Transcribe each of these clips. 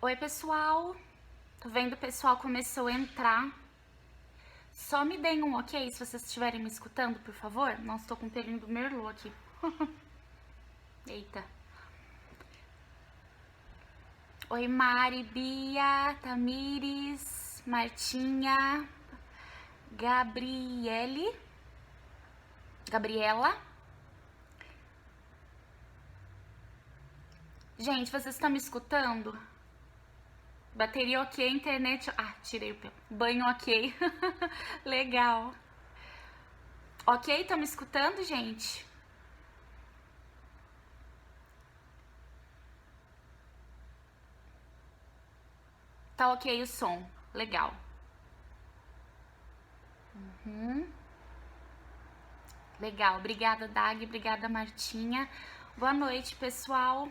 Oi, pessoal. Tô vendo o pessoal começou a entrar. Só me deem um ok se vocês estiverem me escutando, por favor. Nossa, tô com um pelinho do Merlot aqui. Eita. Oi, Mari, Bia, Tamires, Martinha, Gabriela. Gente, vocês estão me escutando? Bateria ok, internet... Ah, tirei o pelo. Banho ok. Legal. Ok, estão me escutando, gente? Tá ok o som. Legal. Legal. Obrigada, Dag. Obrigada, Martinha. Boa noite, pessoal.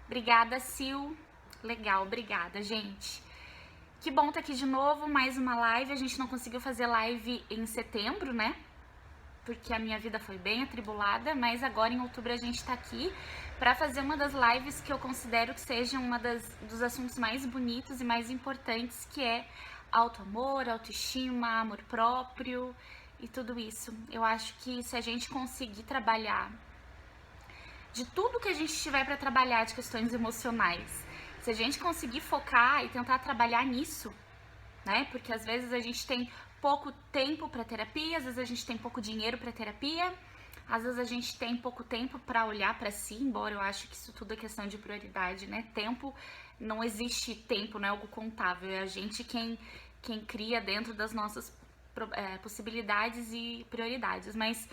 Obrigada, Sil. Legal, obrigada, gente. Que bom estar aqui de novo, mais uma live. A gente não conseguiu fazer live em setembro, né? Porque a minha vida foi bem atribulada, mas agora em outubro a gente tá aqui para fazer uma das lives que eu considero que seja dos assuntos mais bonitos e mais importantes, que é autoamor, autoestima, amor próprio e tudo isso. Eu acho que se a gente conseguir trabalhar de tudo que a gente tiver para trabalhar de questões emocionais, se a gente conseguir focar e tentar trabalhar nisso, né? Porque às vezes a gente tem pouco tempo para terapia, às vezes a gente tem pouco dinheiro para terapia, às vezes a gente tem pouco tempo para olhar para si, embora eu acho que isso tudo é questão de prioridade, né? Tempo, não existe tempo, não é algo contável, é a gente quem cria dentro das nossas possibilidades e prioridades, mas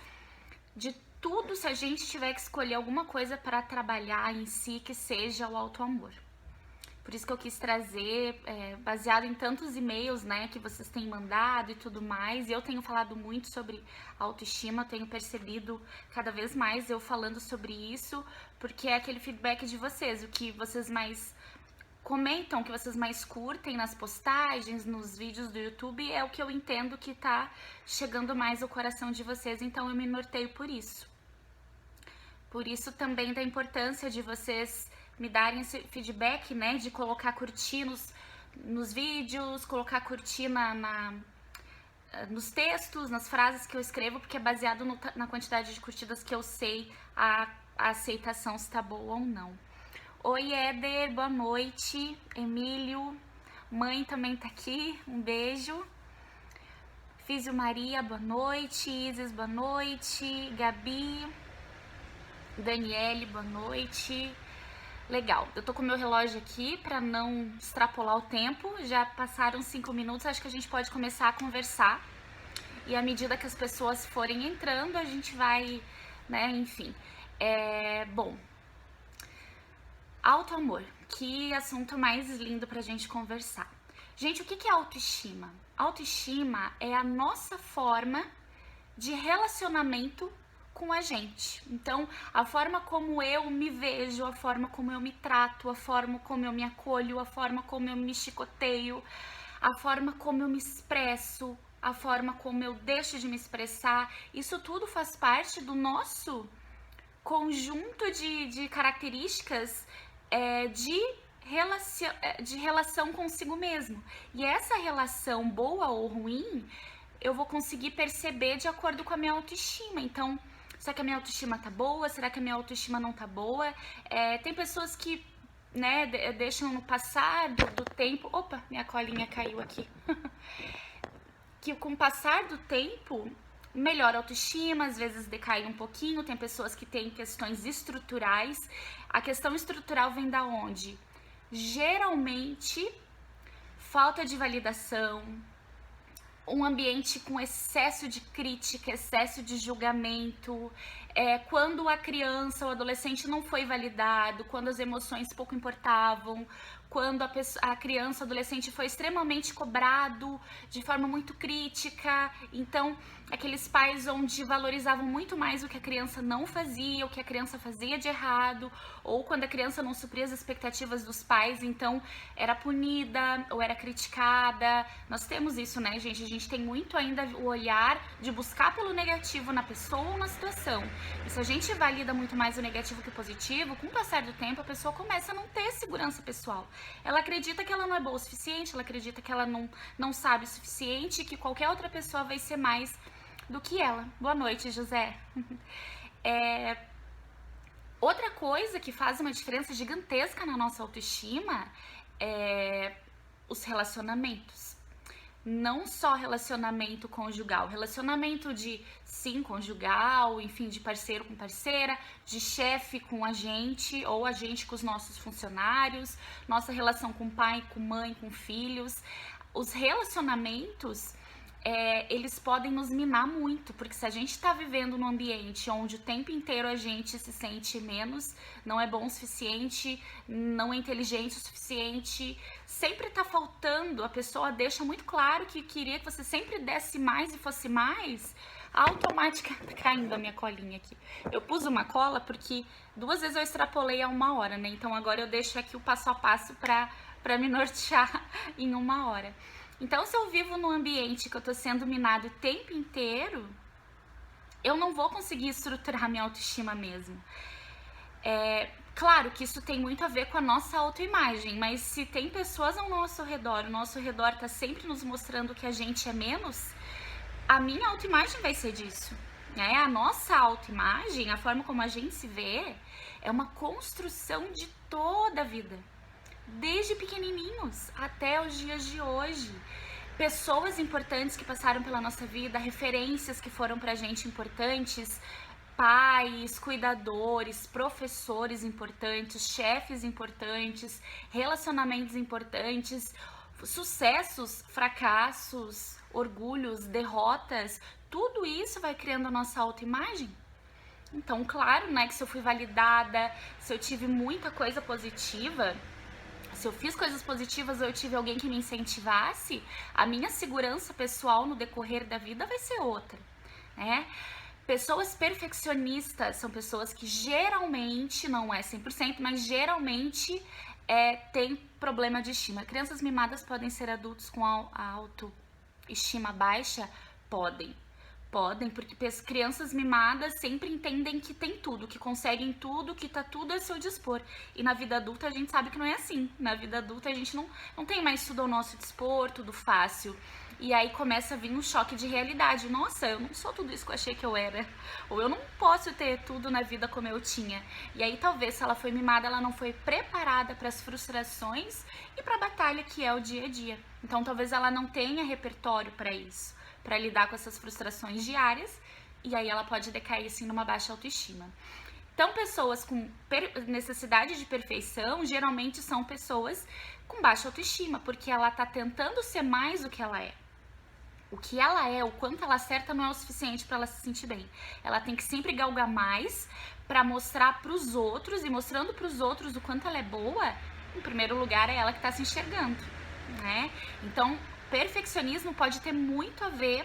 de tudo, se a gente tiver que escolher alguma coisa para trabalhar em si, que seja o autoamor. Por isso que eu quis trazer, baseado em tantos e-mails, né, que vocês têm mandado e tudo mais. E eu tenho falado muito sobre autoestima, tenho percebido cada vez mais eu falando sobre isso, porque é aquele feedback de vocês, o que vocês mais comentam, o que vocês mais curtem nas postagens, nos vídeos do YouTube, é o que eu entendo que tá chegando mais ao coração de vocês, então eu me norteio por isso. Por isso também da importância de vocês me darem esse feedback, né? De colocar curtir nos vídeos, colocar curtir nos textos, nas frases que eu escrevo, porque é baseado na quantidade de curtidas que eu sei a aceitação se tá boa ou não. Oi, Éder, boa noite. Emílio, mãe também tá aqui, um beijo. Físio Maria, boa noite. Isis, boa noite. Gabi, Daniele, boa noite. Legal, eu tô com o meu relógio aqui pra não extrapolar o tempo. Já passaram 5 minutos, acho que a gente pode começar a conversar. E à medida que as pessoas forem entrando, a gente vai, né, enfim. Bom, autoamor, que assunto mais lindo pra gente conversar. Gente, o que é autoestima? Autoestima é a nossa forma de relacionamento com a gente. Então, a forma como eu me vejo, a forma como eu me trato, a forma como eu me acolho, a forma como eu me chicoteio, a forma como eu me expresso, a forma como eu deixo de me expressar, isso tudo faz parte do nosso conjunto de características de relação consigo mesmo. E essa relação, boa ou ruim, eu vou conseguir perceber de acordo com a minha autoestima. Então, será que a minha autoestima tá boa? Será que a minha autoestima não tá boa? Tem pessoas que, né, deixam no passar do tempo... Opa, minha colinha caiu aqui. Que com o passar do tempo, melhora a autoestima, às vezes decai um pouquinho. Tem pessoas que têm questões estruturais. A questão estrutural vem da onde? Geralmente, falta de validação, um ambiente com excesso de crítica, excesso de julgamento, quando a criança ou adolescente não foi validado, quando as emoções pouco importavam, quando a criança, adolescente foi extremamente cobrado de forma muito crítica. Então, aqueles pais onde valorizavam muito mais o que a criança não fazia, o que a criança fazia de errado, ou quando a criança não supria as expectativas dos pais, então era punida ou era criticada. Nós temos isso, né, gente? A gente tem muito ainda o olhar de buscar pelo negativo na pessoa ou na situação. E se a gente valida muito mais o negativo que o positivo, com o passar do tempo a pessoa começa a não ter segurança pessoal. Ela acredita que ela não é boa o suficiente, ela acredita que ela não sabe o suficiente e que qualquer outra pessoa vai ser mais do que ela. Boa noite, José. Outra coisa que faz uma diferença gigantesca na nossa autoestima é os relacionamentos. Não só relacionamento conjugal, relacionamento de sim conjugal, enfim, de parceiro com parceira, de chefe com a gente ou a gente com os nossos funcionários, nossa relação com pai, com mãe, com filhos. Os relacionamentos, eles podem nos minar muito, porque se a gente está vivendo num ambiente onde o tempo inteiro a gente se sente menos, não é bom o suficiente, não é inteligente o suficiente, sempre tá faltando, a pessoa deixa muito claro que queria que você sempre desse mais e fosse mais, automaticamente tá caindo a minha colinha aqui. Eu pus uma cola porque 2 vezes eu extrapolei a 1 hora, né? Então agora eu deixo aqui o passo a passo pra me nortear em 1 hora. Então, se eu vivo num ambiente que eu tô sendo minado o tempo inteiro, eu não vou conseguir estruturar minha autoestima mesmo. Claro que isso tem muito a ver com a nossa autoimagem, mas se tem pessoas ao nosso redor, o nosso redor tá sempre nos mostrando que a gente é menos, a minha autoimagem vai ser disso, né? A nossa autoimagem, a forma como a gente se vê, é uma construção de toda a vida. Desde pequenininhos até os dias de hoje. Pessoas importantes que passaram pela nossa vida, referências que foram pra gente importantes, pais, cuidadores, professores importantes, chefes importantes, relacionamentos importantes, sucessos, fracassos, orgulhos, derrotas, tudo isso vai criando a nossa autoimagem. Então, claro, né, que se eu fui validada, se eu tive muita coisa positiva, se eu fiz coisas positivas ou eu tive alguém que me incentivasse, a minha segurança pessoal no decorrer da vida vai ser outra, né? Pessoas perfeccionistas são pessoas que geralmente, não é 100%, mas geralmente tem problema de estima. Crianças mimadas podem ser adultos com a autoestima baixa? Podem, porque crianças mimadas sempre entendem que tem tudo, que conseguem tudo, que tá tudo a seu dispor. E na vida adulta a gente sabe que não é assim. Na vida adulta a gente não tem mais tudo ao nosso dispor, tudo fácil. E aí começa a vir um choque de realidade. Nossa, eu não sou tudo isso que eu achei que eu era. Ou eu não posso ter tudo na vida como eu tinha. E aí talvez se ela foi mimada, ela não foi preparada para as frustrações e para a batalha que é o dia a dia. Então talvez ela não tenha repertório para isso, para lidar com essas frustrações diárias, e aí ela pode decair assim numa baixa autoestima. Então, pessoas com necessidade de perfeição geralmente são pessoas com baixa autoestima, porque ela tá tentando ser mais do que ela é. O que ela é, o quanto ela acerta não é o suficiente para ela se sentir bem. Ela tem que sempre galgar mais para mostrar para os outros, e mostrando para os outros o quanto ela é boa, em primeiro lugar é ela que tá se enxergando, né? Então, perfeccionismo pode ter muito a ver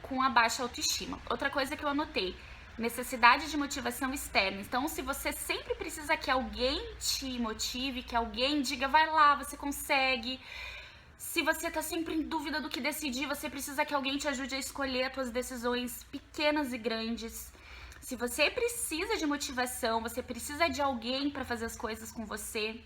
com a baixa autoestima. Outra coisa que eu anotei, necessidade de motivação externa. Então, se você sempre precisa que alguém te motive, que alguém diga, vai lá, você consegue. Se você tá sempre em dúvida do que decidir, você precisa que alguém te ajude a escolher as suas decisões pequenas e grandes. Se você precisa de motivação, você precisa de alguém para fazer as coisas com você.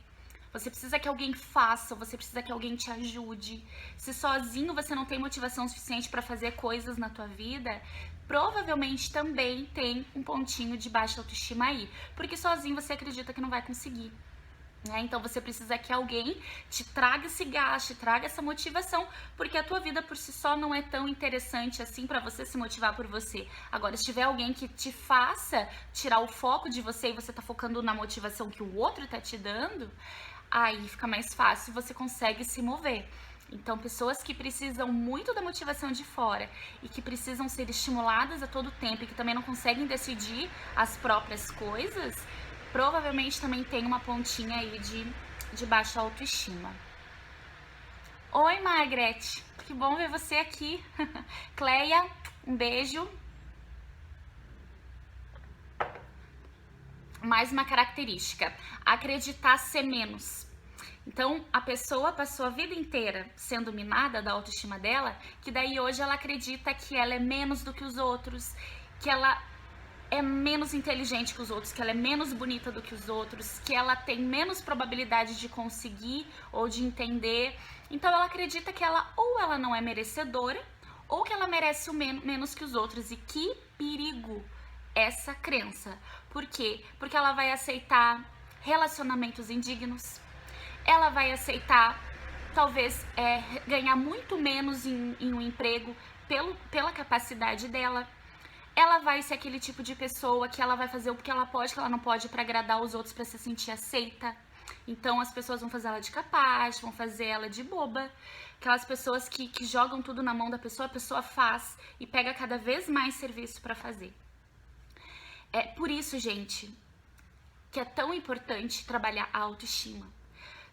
Você precisa que alguém faça, você precisa que alguém te ajude. Se sozinho você não tem motivação suficiente para fazer coisas na tua vida, provavelmente também tem um pontinho de baixa autoestima aí. Porque sozinho você acredita que não vai conseguir, né? Então você precisa que alguém te traga esse gás, te traga essa motivação, porque a tua vida por si só não é tão interessante assim para você se motivar por você. Agora, se tiver alguém que te faça tirar o foco de você e você tá focando na motivação que o outro tá te dando, aí fica mais fácil, você consegue se mover. Então, pessoas que precisam muito da motivação de fora e que precisam ser estimuladas a todo tempo e que também não conseguem decidir as próprias coisas, provavelmente também tem uma pontinha aí de de baixa autoestima. Oi, Margaret, que bom ver você aqui. Cleia, um beijo. Mais uma característica, acreditar ser menos. Então, a pessoa passou a vida inteira sendo mimada da autoestima dela, que daí hoje ela acredita que ela é menos do que os outros, que ela é menos inteligente que os outros, que ela é menos bonita do que os outros, que ela tem menos probabilidade de conseguir ou de entender. Então ela acredita que ela ou ela não é merecedora, ou que ela merece o menos que os outros. E que perigo essa crença. Por quê? Porque ela vai aceitar relacionamentos indignos, ela vai aceitar talvez ganhar muito menos em um emprego pela capacidade dela. Ela vai ser aquele tipo de pessoa que ela vai fazer o que ela pode, que ela não pode para agradar os outros, para se sentir aceita. Então as pessoas vão fazer ela de capaz, vão fazer ela de boba. Aquelas pessoas que jogam tudo na mão da pessoa, a pessoa faz e pega cada vez mais serviço para fazer. É por isso, gente, que é tão importante trabalhar a autoestima.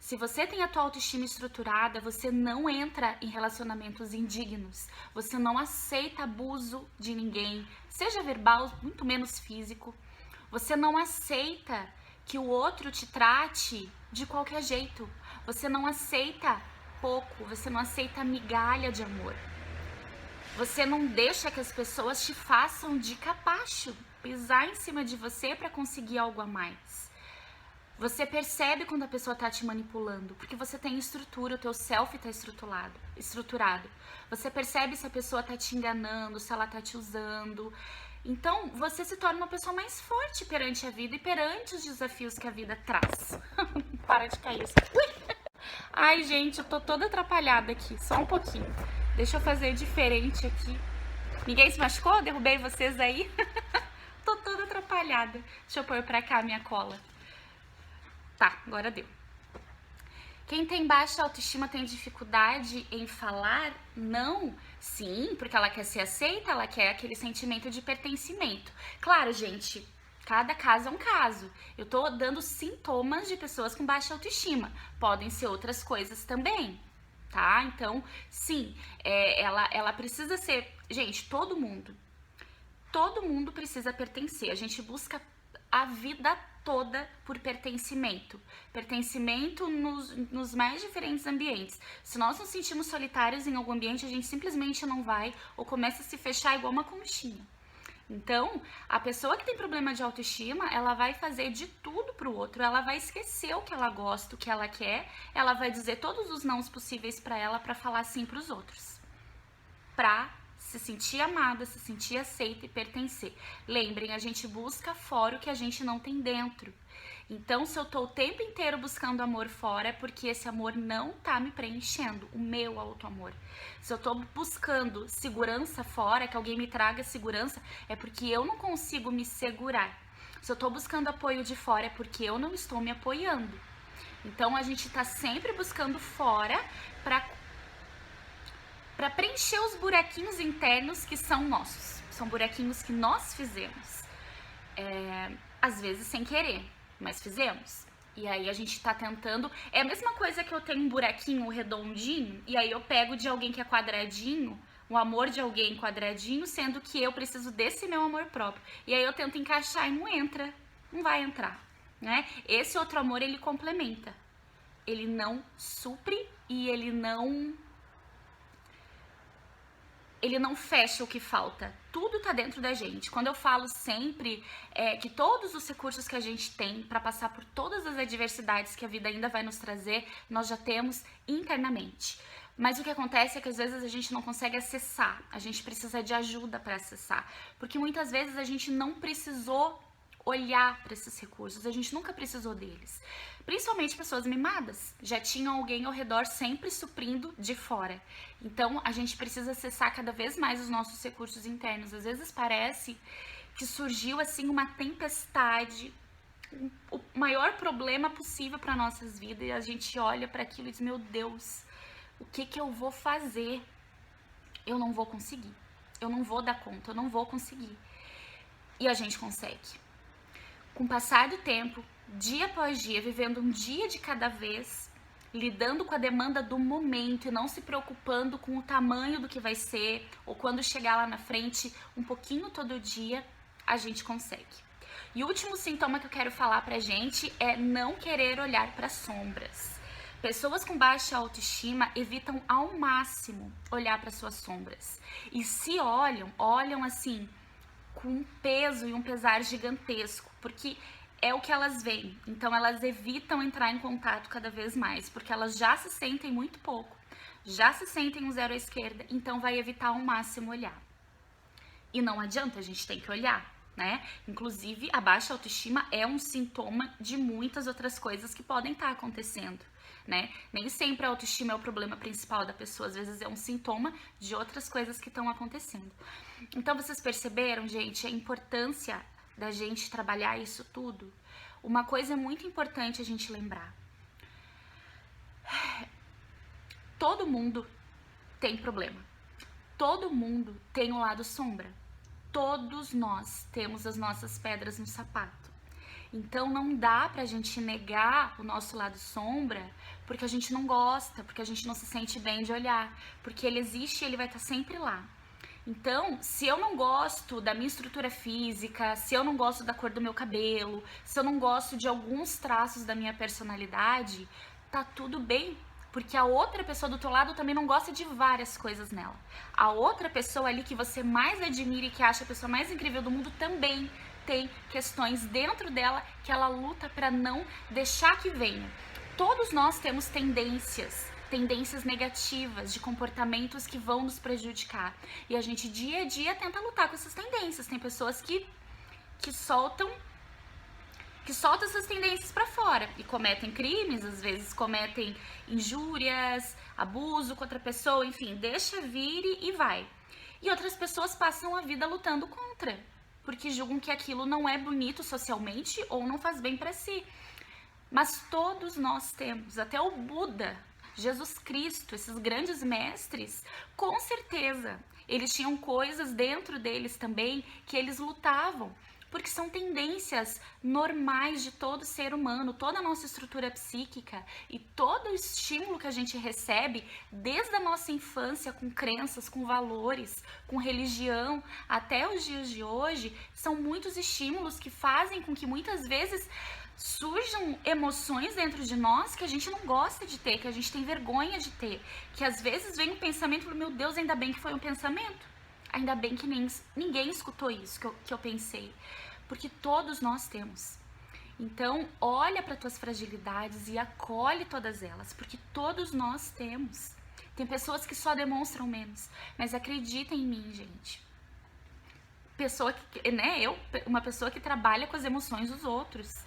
Se você tem a tua autoestima estruturada, você não entra em relacionamentos indignos, você não aceita abuso de ninguém, seja verbal, muito menos físico. Você não aceita que o outro te trate de qualquer jeito. Você não aceita pouco, você não aceita migalha de amor. Você não deixa que as pessoas te façam de capacho, pisar em cima de você para conseguir algo a mais. Você percebe quando a pessoa tá te manipulando, porque você tem estrutura, o teu self tá estruturado. Você percebe se a pessoa tá te enganando, se ela tá te usando. Então, você se torna uma pessoa mais forte perante a vida e perante os desafios que a vida traz. Para de cair isso. Ui! Ai, gente, eu tô toda atrapalhada aqui, só um pouquinho. Deixa eu fazer diferente aqui. Ninguém se machucou? Derrubei vocês aí? Tô toda atrapalhada. Deixa eu pôr pra cá a minha cola. Tá, agora deu. Quem tem baixa autoestima tem dificuldade em falar não? Sim, porque ela quer ser aceita, ela quer aquele sentimento de pertencimento. Claro, gente, cada caso é um caso. Eu tô dando sintomas de pessoas com baixa autoestima. Podem ser outras coisas também, tá? Então, sim, ela precisa ser... Gente, todo mundo precisa pertencer. A gente busca a vida toda por pertencimento. Pertencimento nos mais diferentes ambientes. Se nós nos sentimos solitários em algum ambiente, a gente simplesmente não vai ou começa a se fechar igual uma conchinha. Então, a pessoa que tem problema de autoestima, ela vai fazer de tudo pro outro, ela vai esquecer o que ela gosta, o que ela quer, ela vai dizer todos os nãos possíveis pra ela pra falar sim pros outros. Pra se sentir amada, se sentir aceita e pertencer. Lembrem, a gente busca fora o que a gente não tem dentro. Então, se eu tô o tempo inteiro buscando amor fora, é porque esse amor não tá me preenchendo, o meu auto-amor. Se eu tô buscando segurança fora, que alguém me traga segurança, é porque eu não consigo me segurar. Se eu tô buscando apoio de fora, é porque eu não estou me apoiando. Então, a gente tá sempre buscando fora para preencher os buraquinhos internos que são nossos. São buraquinhos que nós fizemos. Às vezes sem querer, mas fizemos. E aí a gente tá tentando... É a mesma coisa que eu tenho um buraquinho redondinho, e aí eu pego de alguém que é quadradinho, o amor de alguém quadradinho, sendo que eu preciso desse meu amor próprio. E aí eu tento encaixar e não entra. Não vai entrar, né? Esse outro amor, ele complementa. Ele não supre e ele não fecha o que falta. Tudo tá dentro da gente. Quando eu falo sempre que todos os recursos que a gente tem para passar por todas as adversidades que a vida ainda vai nos trazer, nós já temos internamente. Mas o que acontece é que às vezes a gente não consegue acessar. A gente precisa de ajuda para acessar. Porque muitas vezes a gente não precisou olhar para esses recursos, a gente nunca precisou deles. Principalmente pessoas mimadas, já tinham alguém ao redor sempre suprindo de fora. Então a gente precisa acessar cada vez mais os nossos recursos internos. Às vezes parece que surgiu assim uma tempestade, o maior problema possível para nossas vidas, e a gente olha para aquilo e diz: meu Deus, o que eu vou fazer? Eu não vou conseguir, eu não vou dar conta, eu não vou conseguir. E a gente consegue. Com o passar do tempo, dia após dia, vivendo um dia de cada vez, lidando com a demanda do momento e não se preocupando com o tamanho do que vai ser, ou quando chegar lá na frente, um pouquinho todo dia, a gente consegue. E o último sintoma que eu quero falar pra gente é não querer olhar para sombras. Pessoas com baixa autoestima evitam ao máximo olhar para suas sombras. E se olham assim, com um peso e um pesar gigantesco, porque é o que elas veem. Então elas evitam entrar em contato cada vez mais, porque elas já se sentem muito pouco, já se sentem um zero à esquerda, então vai evitar ao máximo olhar. E não adianta, a gente tem que olhar, né? Inclusive, a baixa autoestima é um sintoma de muitas outras coisas que podem estar acontecendo, né? Nem sempre a autoestima é o problema principal da pessoa, às vezes é um sintoma de outras coisas que estão acontecendo. Então, vocês perceberam, gente, a importância da gente trabalhar isso tudo? Uma coisa muito importante a gente lembrar. Todo mundo tem problema. Todo mundo tem um lado sombra. Todos nós temos as nossas pedras no sapato. Então não dá pra gente negar o nosso lado sombra porque a gente não gosta, porque a gente não se sente bem de olhar, porque ele existe e ele vai estar sempre lá. Então, se eu não gosto da minha estrutura física, se eu não gosto da cor do meu cabelo, se eu não gosto de alguns traços da minha personalidade, tá tudo bem. Porque a outra pessoa do teu lado também não gosta de várias coisas nela. A outra pessoa ali que você mais admira e que acha a pessoa mais incrível do mundo também tem questões dentro dela que ela luta para não deixar que venha. Todos nós temos tendências negativas de comportamentos que vão nos prejudicar. E a gente dia a dia tenta lutar com essas tendências. Tem pessoas que soltam essas tendências para fora e cometem crimes, às vezes cometem injúrias, abuso contra a pessoa, enfim, deixa vir e vai. E outras pessoas passam a vida lutando contra, porque julgam que aquilo não é bonito socialmente ou não faz bem para si. Mas todos nós temos, até o Buda, Jesus Cristo, esses grandes mestres, com certeza, eles tinham coisas dentro deles também que eles lutavam. Porque são tendências normais de todo ser humano, toda a nossa estrutura psíquica e todo o estímulo que a gente recebe desde a nossa infância, com crenças, com valores, com religião, até os dias de hoje, são muitos estímulos que fazem com que muitas vezes surjam emoções dentro de nós que a gente não gosta de ter, que a gente tem vergonha de ter, que às vezes vem um pensamento, meu Deus, ainda bem que foi um pensamento. Ainda bem que ninguém escutou isso que eu pensei. Porque todos nós temos. Então, olha para tuas fragilidades e acolhe todas elas. Porque todos nós temos. Tem pessoas que só demonstram menos. Mas acredita em mim, gente. Uma pessoa que trabalha com as emoções dos outros.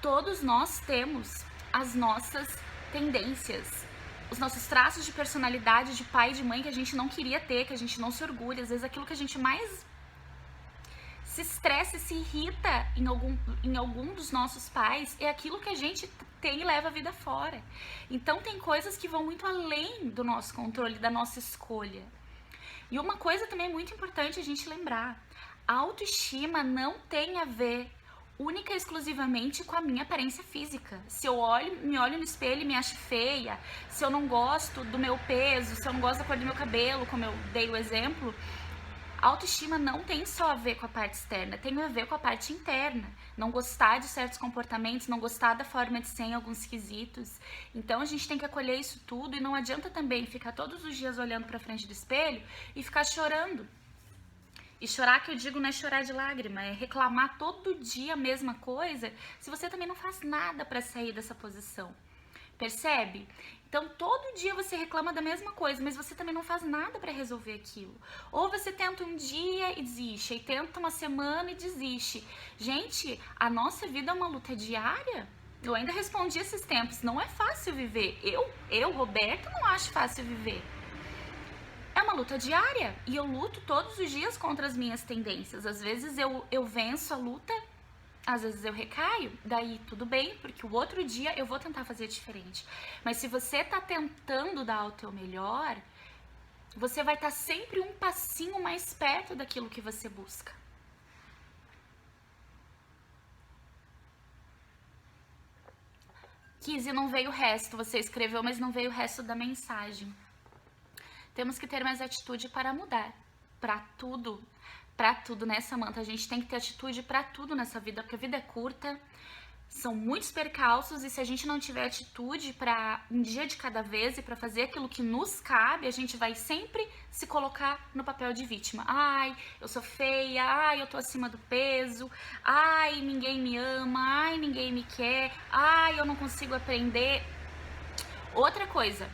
Todos nós temos as nossas tendências. Os nossos traços de personalidade, de pai e de mãe que a gente não queria ter, que a gente não se orgulha. Às vezes aquilo que a gente mais se estressa e se irrita em algum dos nossos pais é aquilo que a gente tem e leva a vida fora. Então tem coisas que vão muito além do nosso controle, da nossa escolha. E uma coisa também muito importante a gente lembrar. A autoestima não tem a ver única e exclusivamente com a minha aparência física. Se eu me olho no espelho e me acho feia, se eu não gosto do meu peso, se eu não gosto da cor do meu cabelo, como eu dei o exemplo, a autoestima não tem só a ver com a parte externa, tem a ver com a parte interna. Não gostar de certos comportamentos, não gostar da forma de ser em alguns quesitos. Então a gente tem que acolher isso tudo e não adianta também ficar todos os dias olhando pra frente do espelho e ficar chorando. E chorar, que eu digo, não é chorar de lágrima, é reclamar todo dia a mesma coisa, se você também não faz nada para sair dessa posição. Percebe? Então, todo dia você reclama da mesma coisa, mas você também não faz nada para resolver aquilo. Ou você tenta um dia e desiste, e tenta uma semana e desiste. Gente, a nossa vida é uma luta diária. Eu ainda respondi esses tempos, não é fácil viver. Eu, Roberta, não acho fácil viver. É uma luta diária e eu luto todos os dias contra as minhas tendências. Às vezes eu venço a luta, às vezes eu recaio, daí tudo bem, porque o outro dia eu vou tentar fazer diferente. Mas se você tá tentando dar o teu melhor, você vai estar sempre um passinho mais perto daquilo que você busca. Kizzy, não veio o resto. Você escreveu, mas não veio o resto da mensagem. Temos que ter mais atitude para mudar. Pra tudo, né, Samantha? A gente tem que ter atitude pra tudo nessa vida, porque a vida é curta, são muitos percalços, e se a gente não tiver atitude para um dia de cada vez e para fazer aquilo que nos cabe, a gente vai sempre se colocar no papel de vítima. Ai, eu sou feia, ai, eu tô acima do peso, ai, ninguém me ama, ai, ninguém me quer, ai, eu não consigo aprender. Outra coisa,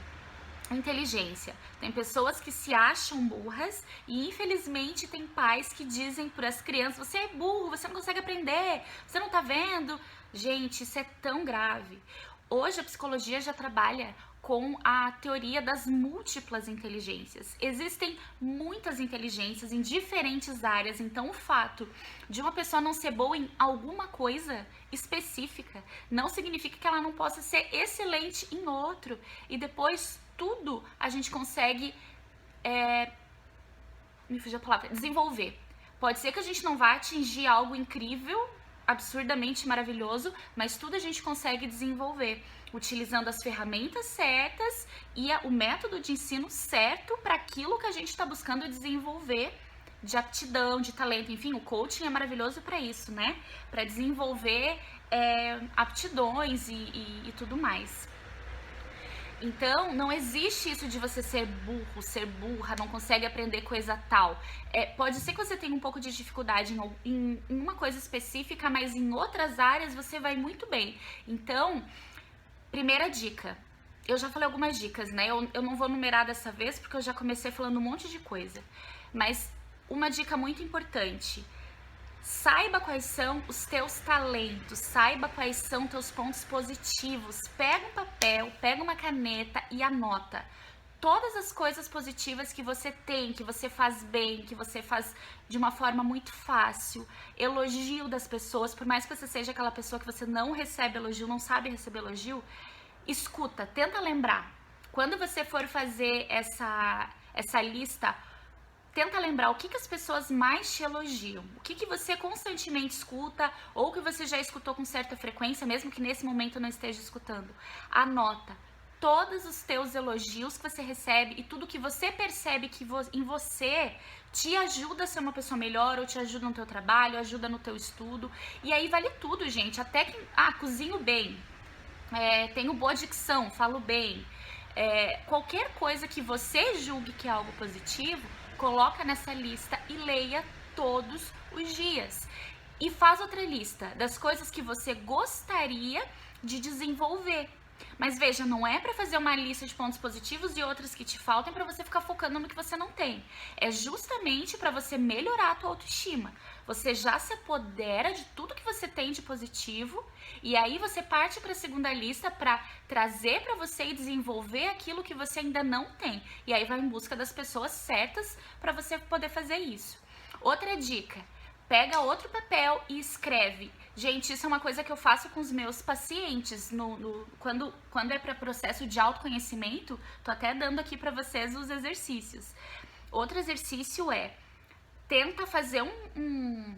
inteligência. Tem pessoas que se acham burras e infelizmente tem pais que dizem para as crianças: você é burro, você não consegue aprender, você não tá vendo. Gente, isso é tão grave. Hoje a psicologia já trabalha com a teoria das múltiplas inteligências. Existem muitas inteligências em diferentes áreas, então o fato de uma pessoa não ser boa em alguma coisa específica não significa que ela não possa ser excelente em outro. E depois tudo a gente consegue, me fugiu a palavra, desenvolver. Pode ser que a gente não vá atingir algo incrível, absurdamente maravilhoso, mas tudo a gente consegue desenvolver utilizando as ferramentas certas e o método de ensino certo para aquilo que a gente está buscando desenvolver de aptidão, de talento. Enfim, o coaching é maravilhoso para isso, né? Para desenvolver aptidões e tudo mais. Então, não existe isso de você ser burro, ser burra, não consegue aprender coisa tal. Pode ser que você tenha um pouco de dificuldade em uma coisa específica, mas em outras áreas você vai muito bem. Então, primeira dica. Eu já falei algumas dicas, né? Eu não vou numerar dessa vez, porque eu já comecei falando um monte de coisa. Mas uma dica muito importante. Saiba quais são os teus talentos, saiba quais são teus pontos positivos. Pega um papel, pega uma caneta e anota todas as coisas positivas que você tem, que você faz bem, que você faz de uma forma muito fácil. Elogio das pessoas, por mais que você seja aquela pessoa que você não recebe elogio, não sabe receber elogio, escuta, tenta lembrar. Quando você for fazer essa lista, tenta lembrar o que as pessoas mais te elogiam, o que você constantemente escuta ou que você já escutou com certa frequência, mesmo que nesse momento não esteja escutando. Anota todos os teus elogios que você recebe e tudo que você percebe que em você te ajuda a ser uma pessoa melhor, ou te ajuda no teu trabalho, ajuda no teu estudo. E aí vale tudo, gente, até que, cozinho bem, tenho boa dicção, falo bem, qualquer coisa que você julgue que é algo positivo, coloca nessa lista e leia todos os dias. E faz outra lista das coisas que você gostaria de desenvolver. Mas veja, não é para fazer uma lista de pontos positivos e outras que te faltam para você ficar focando no que você não tem. É justamente para você melhorar a tua autoestima. Você já se apodera de tudo que você tem de positivo e aí você parte para a segunda lista para trazer para você e desenvolver aquilo que você ainda não tem. E aí vai em busca das pessoas certas para você poder fazer isso. Outra dica. Pega outro papel e escreve. Gente, isso é uma coisa que eu faço com os meus pacientes quando é para processo de autoconhecimento. Tô até dando aqui para vocês os exercícios. Outro exercício tenta fazer um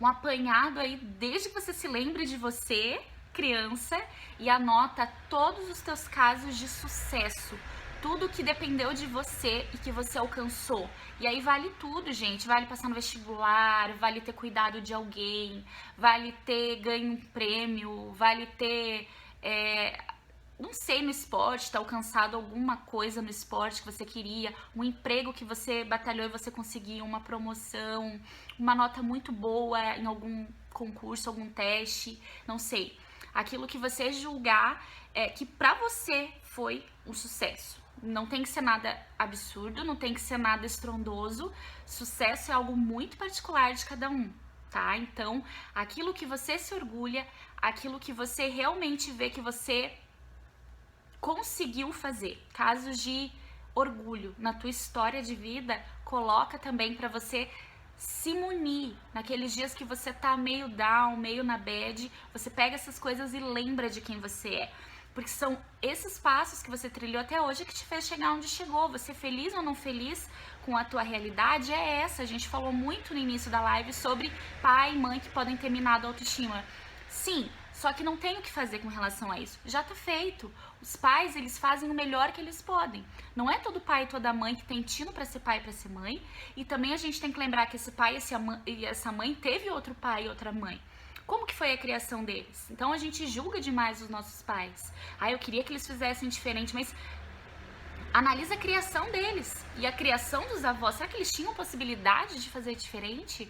apanhado aí desde que você se lembre de você, criança, e anota todos os teus casos de sucesso. Tudo que dependeu de você e que você alcançou. E aí vale tudo, gente. Vale passar no vestibular, vale ter cuidado de alguém, vale ter ganho um prêmio, vale ter, não sei, no esporte, ter alcançado alguma coisa no esporte que você queria, um emprego que você batalhou e você conseguiu, uma promoção, uma nota muito boa em algum concurso, algum teste, não sei. Aquilo que você julgar que pra você foi um sucesso. Não tem que ser nada absurdo, não tem que ser nada estrondoso. Sucesso é algo muito particular de cada um, tá? Então, aquilo que você se orgulha, aquilo que você realmente vê que você conseguiu fazer. Casos de orgulho na tua história de vida, coloca também para você se munir. Naqueles dias que você tá meio down, meio na bad, você pega essas coisas e lembra de quem você é. Porque são esses passos que você trilhou até hoje que te fez chegar onde chegou. Você feliz ou não feliz com a tua realidade é essa. A gente falou muito no início da live sobre pai e mãe que podem ter minado a autoestima. Sim, Só que não tem o que fazer com relação a isso. Já tá feito. Os pais, eles fazem o melhor que eles podem. Não é todo pai e toda mãe que tem tino para ser pai e para ser mãe. E também a gente tem que lembrar que esse pai e essa mãe teve outro pai e outra mãe. Como que foi a criação deles? Então a gente julga demais os nossos pais. Ah, eu queria que eles fizessem diferente, mas analisa a criação deles. E a criação dos avós, será que eles tinham possibilidade de fazer diferente?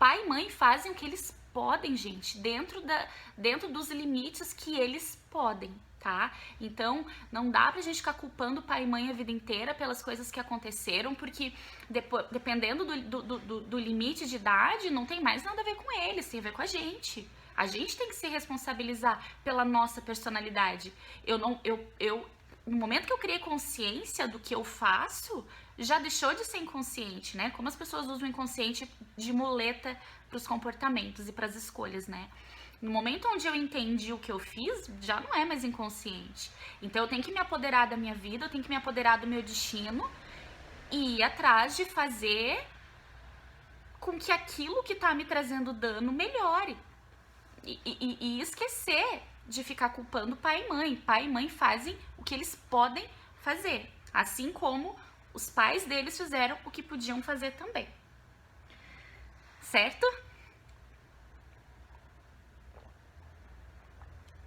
Pai e mãe fazem o que eles podem, gente, dentro dos limites que eles podem, tá? Então, não dá pra gente ficar culpando pai e mãe a vida inteira pelas coisas que aconteceram, porque dependendo do limite de idade, não tem mais nada a ver com eles, tem a ver com a gente. A gente tem que se responsabilizar pela nossa personalidade. No momento que eu criei consciência do que eu faço, já deixou de ser inconsciente, né? Como as pessoas usam o inconsciente de muleta para os comportamentos e para as escolhas, né? No momento onde eu entendi o que eu fiz, já não é mais inconsciente. Então eu tenho que me apoderar da minha vida, eu tenho que me apoderar do meu destino e ir atrás de fazer com que aquilo que tá me trazendo dano melhore. E esquecer de ficar culpando pai e mãe. Pai e mãe fazem o que eles podem fazer, assim como os pais deles fizeram o que podiam fazer também. Certo?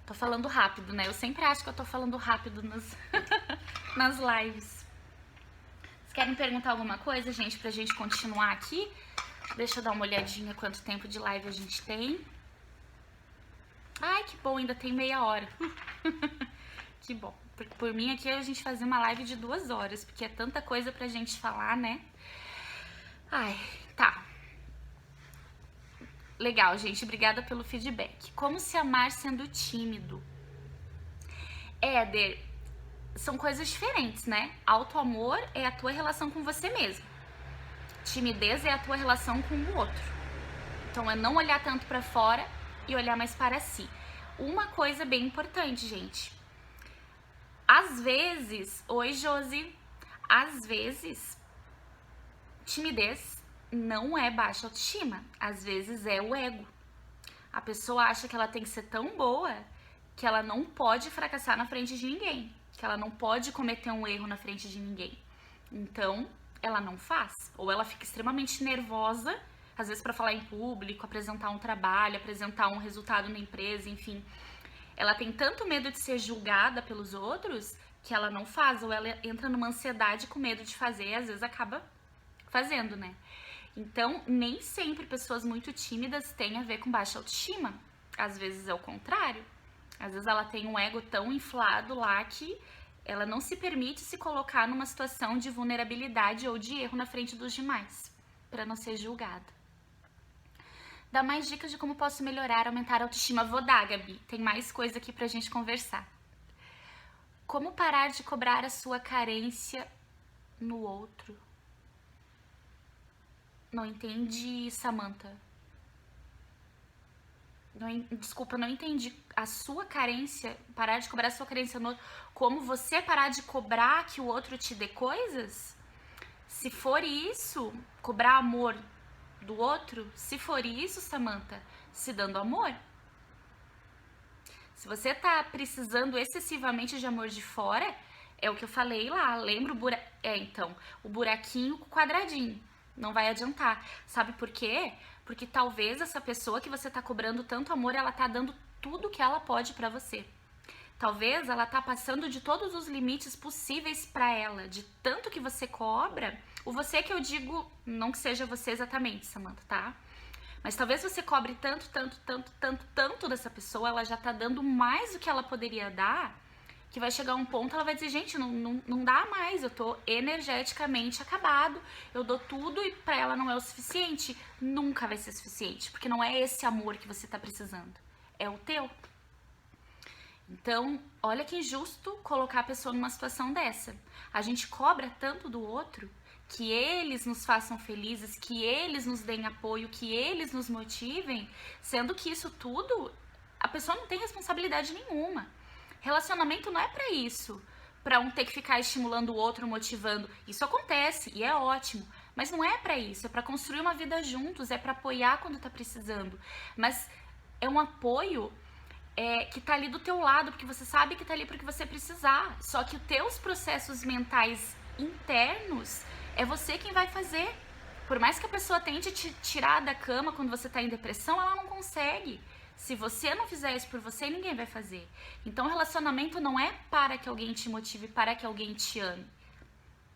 Tô falando rápido, né? Eu sempre acho que eu tô falando rápido nas lives. Vocês querem perguntar alguma coisa, gente, pra gente continuar aqui? Deixa eu dar uma olhadinha quanto tempo de live a gente tem. Ai, que bom, ainda tem meia hora. Que bom. Por mim aqui a gente fazia uma live de 2 horas, porque é tanta coisa pra gente falar, né? Ai, tá. Legal, gente. Obrigada pelo feedback. Como se amar sendo tímido? Éder, são coisas diferentes, né? Autoamor é a tua relação com você mesmo. Timidez é a tua relação com o outro. Então é não olhar tanto pra fora e olhar mais para si. Uma coisa bem importante, gente. Às vezes, oi Josi, às vezes, timidez não é baixa autoestima, às vezes é o ego. A pessoa acha que ela tem que ser tão boa que ela não pode fracassar na frente de ninguém, que ela não pode cometer um erro na frente de ninguém. Então, ela não faz, ou ela fica extremamente nervosa, às vezes para falar em público, apresentar um trabalho, apresentar um resultado na empresa, enfim. Ela tem tanto medo de ser julgada pelos outros que ela não faz, ou ela entra numa ansiedade com medo de fazer e às vezes acaba fazendo, né? Então, nem sempre pessoas muito tímidas têm a ver com baixa autoestima. Às vezes é o contrário. Às vezes ela tem um ego tão inflado lá que ela não se permite se colocar numa situação de vulnerabilidade ou de erro na frente dos demais, para não ser julgada. Dá mais dicas de como posso melhorar, aumentar a autoestima. Vou dar, Gabi. Tem mais coisa aqui pra gente conversar. Como parar de cobrar a sua carência no outro? Não entendi, Samantha. Desculpa, não entendi. A sua carência, parar de cobrar a sua carência no outro. Como você parar de cobrar que o outro te dê coisas? Se for isso, cobrar amor do outro, se for isso, Samantha, se dando amor. Se você tá precisando excessivamente de amor de fora, é o que eu falei lá, lembra o buraquinho com o quadradinho, não vai adiantar. Sabe por quê? Porque talvez essa pessoa que você tá cobrando tanto amor, ela tá dando tudo que ela pode pra você. Talvez ela tá passando de todos os limites possíveis pra ela, de tanto que você cobra. O você que eu digo, não que seja você exatamente, Samantha, tá? Mas talvez você cobre tanto dessa pessoa, ela já tá dando mais do que ela poderia dar, que vai chegar um ponto, ela vai dizer, gente, não dá mais, eu tô energeticamente acabado, eu dou tudo e pra ela não é o suficiente. Nunca vai ser suficiente, porque não é esse amor que você tá precisando, é o teu. Então, olha que injusto colocar a pessoa numa situação dessa. A gente cobra tanto do outro, que eles nos façam felizes, que eles nos deem apoio, que eles nos motivem, sendo que isso tudo, a pessoa não tem responsabilidade nenhuma. Relacionamento não é pra isso, pra um ter que ficar estimulando o outro, motivando. Isso acontece e é ótimo, mas não é pra isso, é pra construir uma vida juntos, é pra apoiar quando tá precisando. Mas é um apoio que tá ali do teu lado, porque você sabe que tá ali porque você precisar. Só que os teus processos mentais internos é você quem vai fazer. Por mais que a pessoa tente te tirar da cama quando você tá em depressão, ela não consegue. Se você não fizer isso por você, ninguém vai fazer. Então, relacionamento não é para que alguém te motive, para que alguém te ame.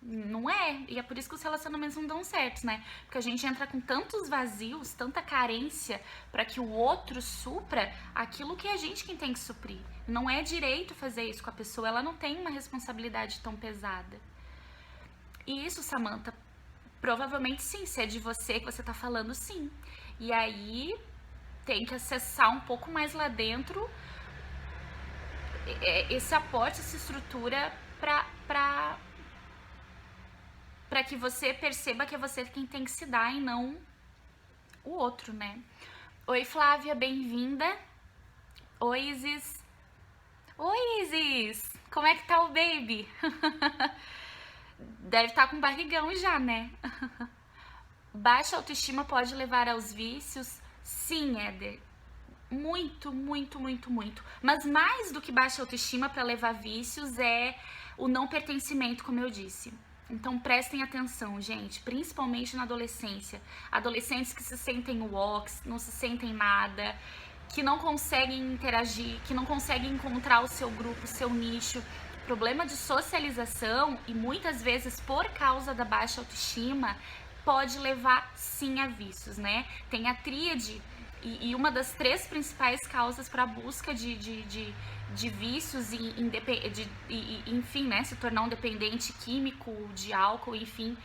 Não é. E é por isso que os relacionamentos não dão certo, né? Porque a gente entra com tantos vazios, tanta carência para que o outro supra aquilo que é a gente quem tem que suprir. Não é direito fazer isso com a pessoa, ela não tem uma responsabilidade tão pesada. E isso, Samantha, provavelmente sim, se é de você que você tá falando, sim. E aí tem que acessar um pouco mais lá dentro esse aporte, essa estrutura pra que você perceba que é você quem tem que se dar e não o outro, né? Oi, Flávia, bem-vinda. Oi, Isis. Oi, Isis! Como é que tá o baby? Deve estar com barrigão já, né? Baixa autoestima pode levar aos vícios? Sim, Éder. Muito, muito, muito, muito. Mas mais do que baixa autoestima para levar vícios é o não pertencimento, como eu disse. Então prestem atenção, gente, principalmente na adolescência. Adolescentes que se sentem woks, não se sentem nada, que não conseguem interagir, que não conseguem encontrar o seu grupo, o seu nicho. Problema de socialização e muitas vezes por causa da baixa autoestima pode levar sim a vícios, né? Tem a tríade e uma das 3 principais causas para a busca de vícios e enfim, né, se tornar um dependente químico, de álcool, enfim,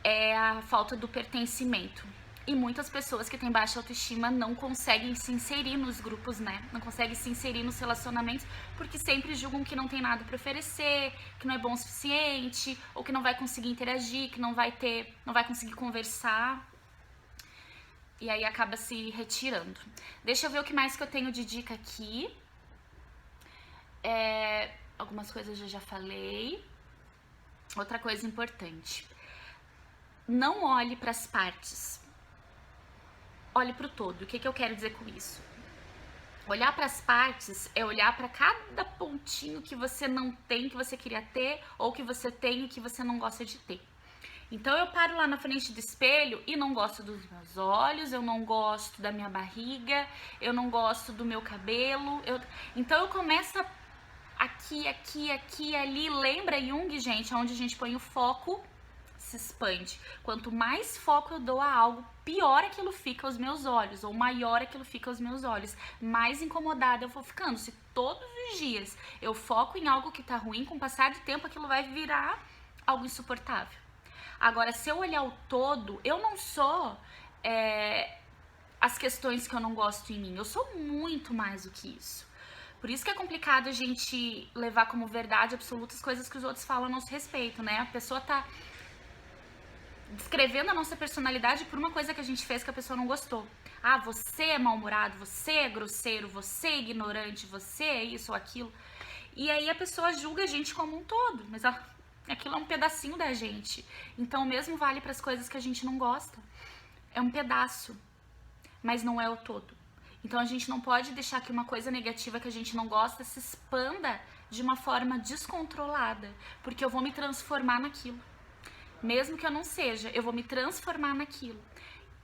é a falta do pertencimento. E muitas pessoas que têm baixa autoestima não conseguem se inserir nos grupos, né? Não conseguem se inserir nos relacionamentos porque sempre julgam que não tem nada para oferecer, que não é bom o suficiente, ou que não vai conseguir interagir, que não vai conseguir conversar. E aí acaba se retirando. Deixa eu ver o que mais que eu tenho de dica aqui. Algumas coisas eu já falei. Outra coisa importante. Não olhe para as partes. Olhe para o todo. O que eu quero dizer com isso? Olhar para as partes é olhar para cada pontinho que você não tem, que você queria ter, ou que você tem e que você não gosta de ter. Então eu paro lá na frente do espelho e não gosto dos meus olhos, eu não gosto da minha barriga, eu não gosto do meu cabelo. Então eu começo aqui, ali. Lembra Jung, gente, onde a gente põe o foco, se expande. Quanto mais foco eu dou a algo, pior aquilo fica aos meus olhos, ou maior aquilo fica aos meus olhos, mais incomodada eu vou ficando. Se todos os dias eu foco em algo que tá ruim, com o passar do tempo aquilo vai virar algo insuportável. Agora, se eu olhar o todo, eu não sou as questões que eu não gosto em mim, eu sou muito mais do que isso. Por isso que é complicado a gente levar como verdade absoluta as coisas que os outros falam a nosso respeito, né? A pessoa tá descrevendo a nossa personalidade por uma coisa que a gente fez que a pessoa não gostou. Ah, você é mal-humorado, você é grosseiro, você é ignorante, você é isso ou aquilo. E aí a pessoa julga a gente como um todo, mas aquilo é um pedacinho da gente. Então o mesmo vale para as coisas que a gente não gosta. É um pedaço, mas não é o todo. Então a gente não pode deixar que uma coisa negativa que a gente não gosta se expanda de uma forma descontrolada, porque eu vou me transformar naquilo. Mesmo que eu não seja, eu vou me transformar naquilo.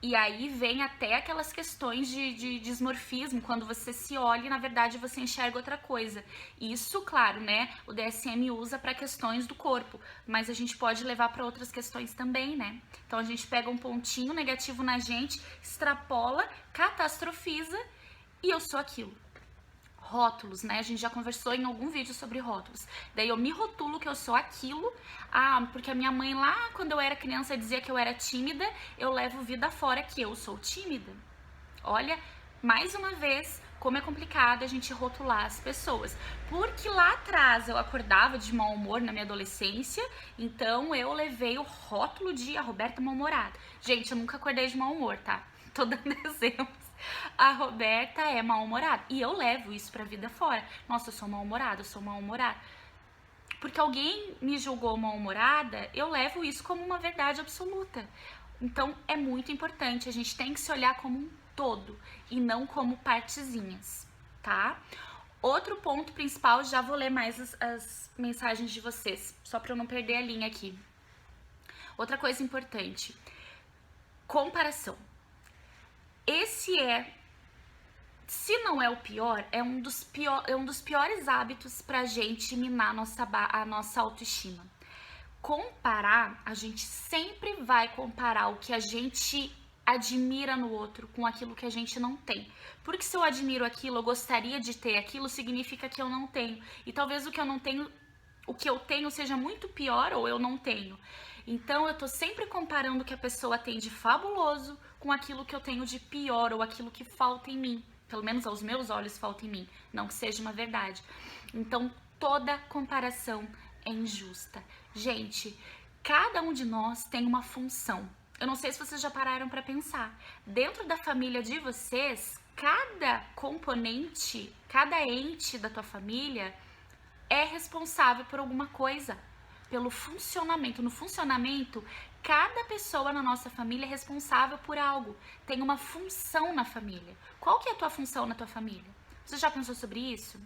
E aí vem até aquelas questões de dismorfismo, quando você se olha e na verdade você enxerga outra coisa. Isso, claro, né, o DSM usa para questões do corpo, mas a gente pode levar para outras questões também, né? Então a gente pega um pontinho negativo na gente, extrapola, catastrofiza e eu sou aquilo. Rótulos, né? A gente já conversou em algum vídeo sobre rótulos. Daí eu me rotulo que eu sou aquilo. Ah, porque a minha mãe lá, quando eu era criança, dizia que eu era tímida. Eu levo vida fora que eu sou tímida. Olha, mais uma vez, como é complicado a gente rotular as pessoas. Porque lá atrás eu acordava de mau humor na minha adolescência, então eu levei o rótulo de a Roberta mal-humorada. Gente, eu nunca acordei de mau humor, tá? Tô dando exemplos. A Roberta é mal-humorada. E eu levo isso pra vida fora. Nossa, eu sou mal-humorada, eu sou mal-humorada. Porque alguém me julgou mal-humorada, eu levo isso como uma verdade absoluta. Então, é muito importante. A gente tem que se olhar como um todo e não como partezinhas. tá? Outro ponto principal, já vou ler mais as mensagens de vocês, só para eu não perder a linha aqui. Outra coisa importante, comparação. Esse se não é o pior, é um dos piores hábitos pra gente minar a nossa autoestima. Comparar, a gente sempre vai comparar o que a gente admira no outro com aquilo que a gente não tem. Porque se eu admiro aquilo, eu gostaria de ter aquilo, significa que eu não tenho. E talvez o que eu tenho seja muito pior ou eu não tenho. Então eu tô sempre comparando o que a pessoa tem de fabuloso com aquilo que eu tenho de pior ou aquilo que falta em mim. Pelo menos aos meus olhos falta em mim, não que seja uma verdade. Então toda comparação é injusta. Gente, cada um de nós tem uma função. Eu não sei se vocês já pararam para pensar. Dentro da família de vocês, cada componente, cada ente da tua família é responsável por alguma coisa, pelo funcionamento. No funcionamento, cada pessoa na nossa família é responsável por algo, tem uma função na família. Qual que é a tua função na tua família? Você já pensou sobre isso?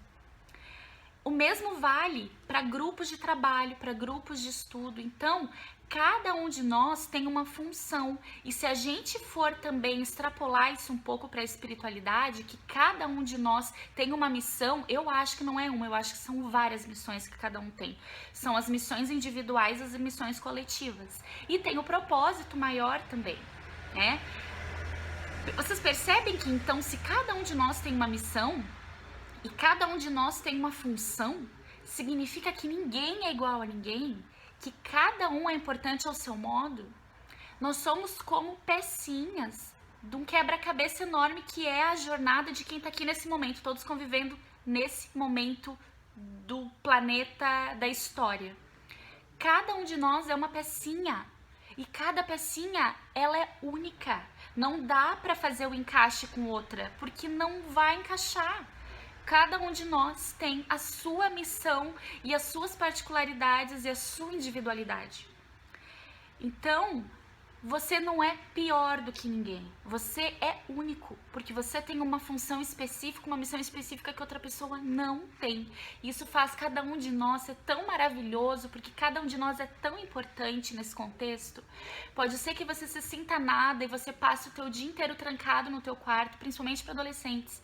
O mesmo vale para grupos de trabalho, para grupos de estudo. Então, cada um de nós tem uma função. E se a gente for também extrapolar isso um pouco para a espiritualidade, que cada um de nós tem uma missão, eu acho que não é uma, eu acho que são várias missões que cada um tem. São as missões individuais e as missões coletivas. E tem o propósito maior também, né? Vocês percebem que então, se cada um de nós tem uma missão, e cada um de nós tem uma função, significa que ninguém é igual a ninguém, que cada um é importante ao seu modo. Nós somos como pecinhas de um quebra-cabeça enorme que é a jornada de quem está aqui nesse momento, todos convivendo nesse momento do planeta, da história. Cada um de nós é uma pecinha e cada pecinha ela é única. Não dá para fazer o encaixe com outra, porque não vai encaixar. Cada um de nós tem a sua missão e as suas particularidades e a sua individualidade. Então, você não é pior do que ninguém. Você é único, porque você tem uma função específica, uma missão específica que outra pessoa não tem. Isso faz cada um de nós ser tão maravilhoso, porque cada um de nós é tão importante nesse contexto. Pode ser que você se sinta nada e você passe o teu dia inteiro trancado no teu quarto, principalmente para adolescentes.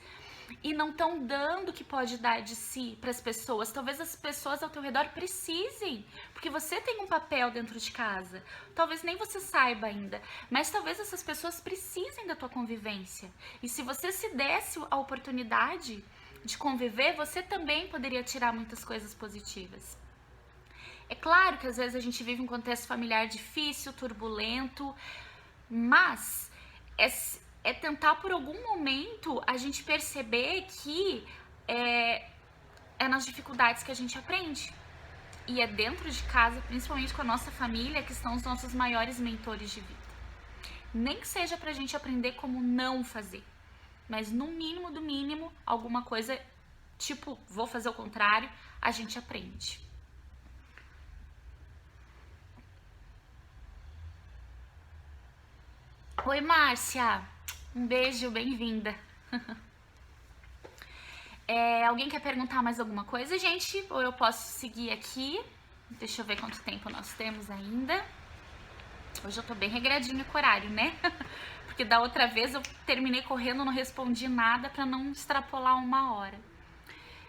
E não estão dando o que pode dar de si para as pessoas. Talvez as pessoas ao teu redor precisem, porque você tem um papel dentro de casa. Talvez nem você saiba ainda, mas talvez essas pessoas precisem da tua convivência. E se você se desse a oportunidade de conviver, você também poderia tirar muitas coisas positivas. É claro que às vezes a gente vive um contexto familiar difícil, turbulento, mas é tentar por algum momento a gente perceber que é nas dificuldades que a gente aprende. E é dentro de casa, principalmente com a nossa família, que estão os nossos maiores mentores de vida. Nem que seja pra gente aprender como não fazer, mas no mínimo do mínimo, alguma coisa, tipo, vou fazer o contrário, a gente aprende. Oi, Márcia! Um beijo, bem-vinda. Alguém quer perguntar mais alguma coisa, gente? Ou eu posso seguir aqui? Deixa eu ver quanto tempo nós temos ainda. Hoje eu tô bem regradinha com o horário, né? Porque da outra vez eu terminei correndo, não respondi nada pra não extrapolar 1 hora.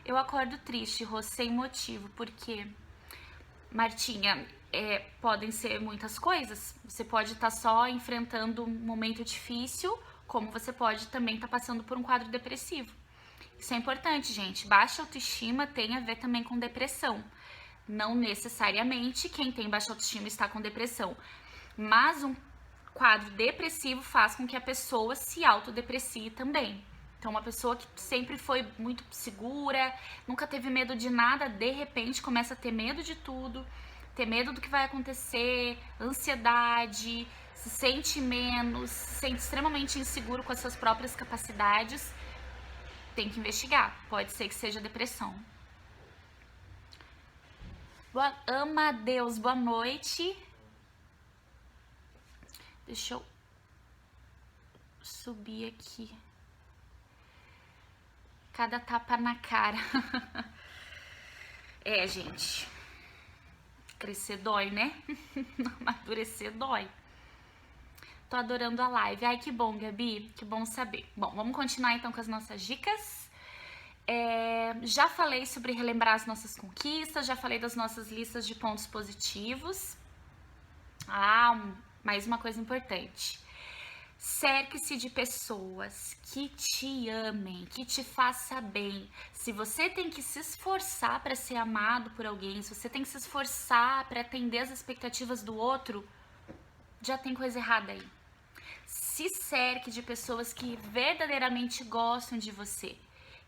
Eu acordo triste, Rô, sem motivo, porque, Martinha, podem ser muitas coisas. Você pode estar só enfrentando um momento difícil, como você pode também estar passando por um quadro depressivo. Isso é importante, gente. Baixa autoestima tem a ver também com depressão. Não necessariamente quem tem baixa autoestima está com depressão, mas um quadro depressivo faz com que a pessoa se autodeprecie também. Então, uma pessoa que sempre foi muito segura, nunca teve medo de nada, de repente começa a ter medo de tudo, ter medo do que vai acontecer, ansiedade, se sente menos, se sente extremamente inseguro com as suas próprias capacidades, tem que investigar. Pode ser que seja depressão. Ama a Deus, boa noite. Deixa eu subir aqui. Cada tapa na cara. É, gente. Crescer dói, né? Amadurecer dói. Tô adorando a live. Ai, que bom, Gabi. Que bom saber. Bom, vamos continuar então com as nossas dicas. Já falei sobre relembrar as nossas conquistas, já falei das nossas listas de pontos positivos. Mais uma coisa importante. Cerque-se de pessoas que te amem, que te façam bem. Se você tem que se esforçar para ser amado por alguém, se você tem que se esforçar para atender as expectativas do outro, já tem coisa errada aí. Se cerque de pessoas que verdadeiramente gostam de você,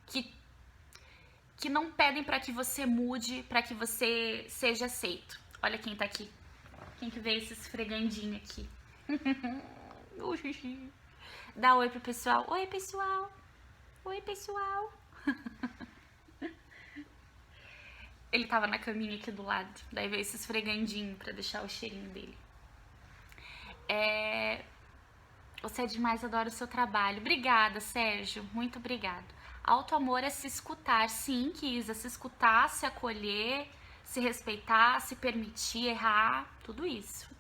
que não pedem para que você mude, para que você seja aceito. Olha quem tá aqui. Quem que veio esse esfregandinho aqui? Dá oi pro pessoal. Oi, pessoal. Oi, pessoal. Ele tava na caminha aqui do lado. Daí veio esse esfregandinho pra deixar o cheirinho dele. Você é demais, adoro o seu trabalho. Obrigada, Sérgio. Muito obrigado. Autoamor é se escutar. Sim, Kisa. Se escutar, se acolher, se respeitar, se permitir errar. Tudo isso.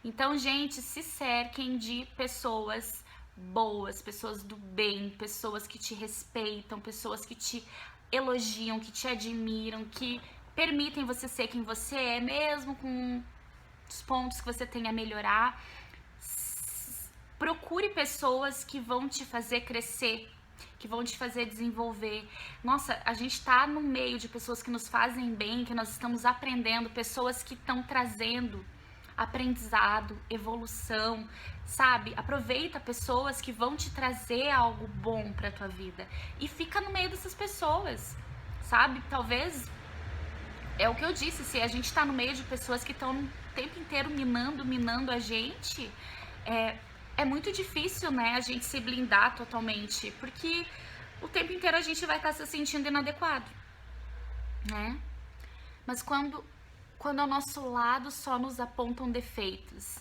Então, gente, se cerquem de pessoas boas, pessoas do bem, pessoas que te respeitam, pessoas que te elogiam, que te admiram, que permitem você ser quem você é, mesmo com os pontos que você tem a melhorar. Procure pessoas que vão te fazer crescer, que vão te fazer desenvolver. Nossa, a gente tá no meio de pessoas que nos fazem bem, que nós estamos aprendendo, pessoas que estão trazendo aprendizado, evolução, sabe? Aproveita pessoas que vão te trazer algo bom pra tua vida e fica no meio dessas pessoas, sabe? Talvez, é o que eu disse, se a gente tá no meio de pessoas que estão o tempo inteiro minando a gente, é muito difícil, né, a gente se blindar totalmente, porque o tempo inteiro a gente vai estar se sentindo inadequado, né? Mas quando ao nosso lado só nos apontam defeitos.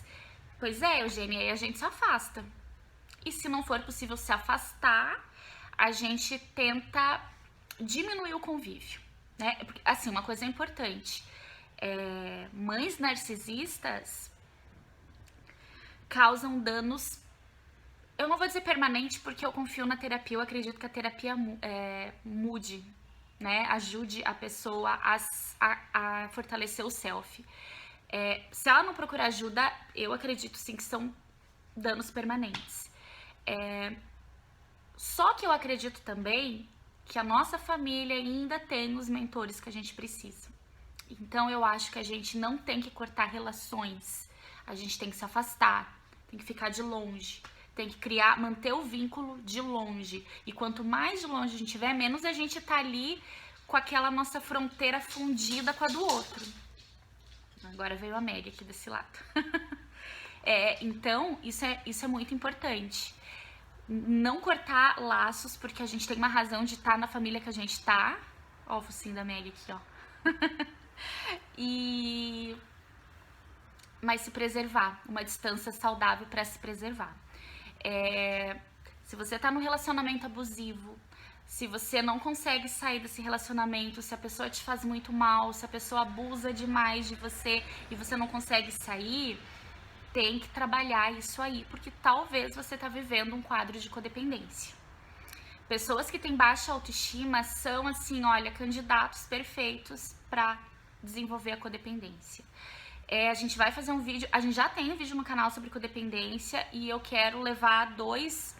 Pois é, Eugênia, aí a gente se afasta. E se não for possível se afastar, a gente tenta diminuir o convívio, né? Porque, assim, uma coisa importante. Mães narcisistas causam danos, eu não vou dizer permanente, porque eu confio na terapia, eu acredito que a terapia mude, né? Ajude a pessoa a fortalecer o self. Se ela não procurar ajuda, eu acredito sim que são danos permanentes. Só que eu acredito também que a nossa família ainda tem os mentores que a gente precisa. Então eu acho que a gente não tem que cortar relações, a gente tem que se afastar, tem que ficar de longe, tem que manter o vínculo de longe. E quanto mais de longe a gente tiver, menos a gente tá ali com aquela nossa fronteira fundida com a do outro. Agora veio a Meg aqui desse lado. Então, isso é muito importante. Não cortar laços, porque a gente tem uma razão de estar na família que a gente tá. Ó o focinho da Meg aqui, ó. Mas se preservar, uma distância saudável para se preservar. Se você tá num relacionamento abusivo, se você não consegue sair desse relacionamento, se a pessoa te faz muito mal, se a pessoa abusa demais de você e você não consegue sair, tem que trabalhar isso aí, porque talvez você tá vivendo um quadro de codependência. Pessoas que têm baixa autoestima são, assim, olha, candidatos perfeitos para desenvolver a codependência. A gente vai fazer um vídeo, a gente já tem um vídeo no canal sobre codependência e eu quero levar dois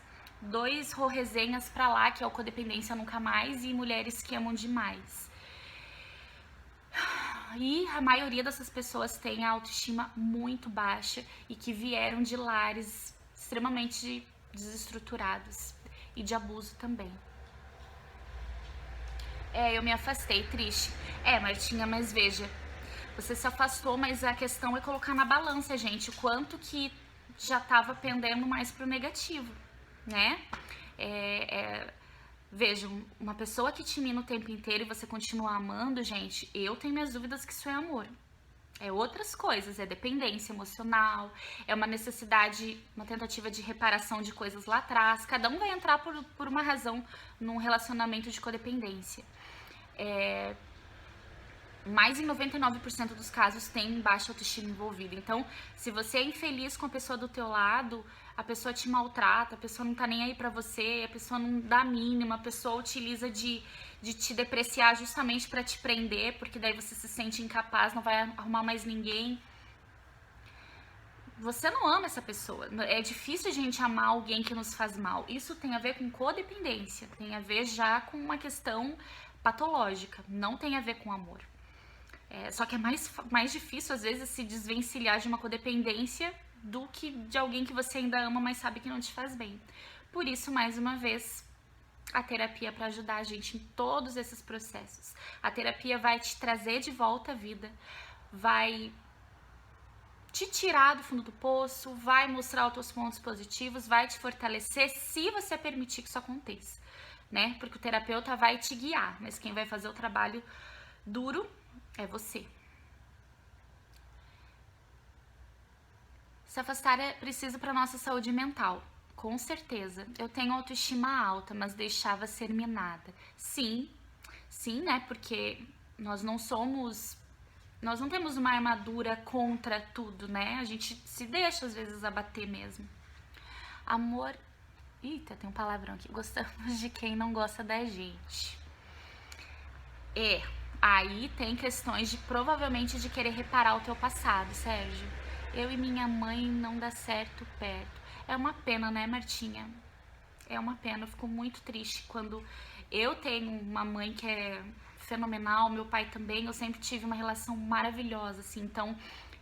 resenhas pra lá, que é o Codependência Nunca Mais e Mulheres que Amam Demais. E a maioria dessas pessoas tem a autoestima muito baixa e que vieram de lares extremamente desestruturados e de abuso também. Eu me afastei, triste. Martinha, mas veja, você se afastou, mas a questão é colocar na balança, gente, o quanto que já tava pendendo mais pro negativo, né? Vejam, uma pessoa que te mina o tempo inteiro e você continua amando, gente, eu tenho minhas dúvidas que isso é amor. É outras coisas, é dependência emocional, é uma necessidade, uma tentativa de reparação de coisas lá atrás. Cada um vai entrar por uma razão num relacionamento de codependência. Mais em 99% dos casos tem baixa autoestima envolvida. Então, se você é infeliz com a pessoa do teu lado, a pessoa te maltrata, a pessoa não tá nem aí pra você, a pessoa não dá a mínima, a pessoa utiliza de te depreciar justamente pra te prender, porque daí você se sente incapaz, não vai arrumar mais ninguém. Você não ama essa pessoa. É difícil a gente amar alguém que nos faz mal. Isso tem a ver com codependência, tem a ver já com uma questão patológica, não tem a ver com amor. Só que é mais difícil, às vezes, se desvencilhar de uma codependência do que de alguém que você ainda ama, mas sabe que não te faz bem. Por isso, mais uma vez, a terapia é para ajudar a gente em todos esses processos. A terapia vai te trazer de volta à vida, vai te tirar do fundo do poço, vai mostrar os teus pontos positivos, vai te fortalecer se você permitir que isso aconteça, né? Porque o terapeuta vai te guiar, mas quem vai fazer o trabalho duro é você. Se afastar é preciso para nossa saúde mental. Com certeza. Eu tenho autoestima alta, mas deixava ser minada. Sim, né? Porque nós não temos uma armadura contra tudo, né? A gente se deixa às vezes abater mesmo. Amor. Eita, tem um palavrão aqui. Gostamos de quem não gosta da gente. Aí tem questões de provavelmente de querer reparar o teu passado, Sérgio. Eu e minha mãe não dá certo perto. É uma pena, né, Martinha? É uma pena, eu fico muito triste quando eu tenho uma mãe que é fenomenal, meu pai também, eu sempre tive uma relação maravilhosa, assim, então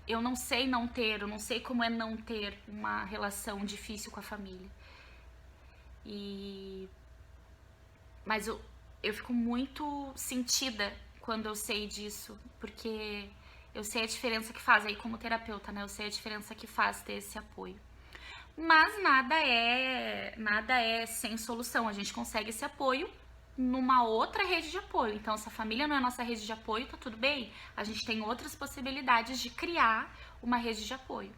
eu não sei eu não sei como é não ter uma relação difícil com a família. Mas eu fico muito sentida quando eu sei disso, porque eu sei a diferença que faz aí como terapeuta, né? Eu sei a diferença que faz ter esse apoio. Mas nada é sem solução. A gente consegue esse apoio numa outra rede de apoio. Então, se a família não é a nossa rede de apoio, tá tudo bem. A gente tem outras possibilidades de criar uma rede de apoio.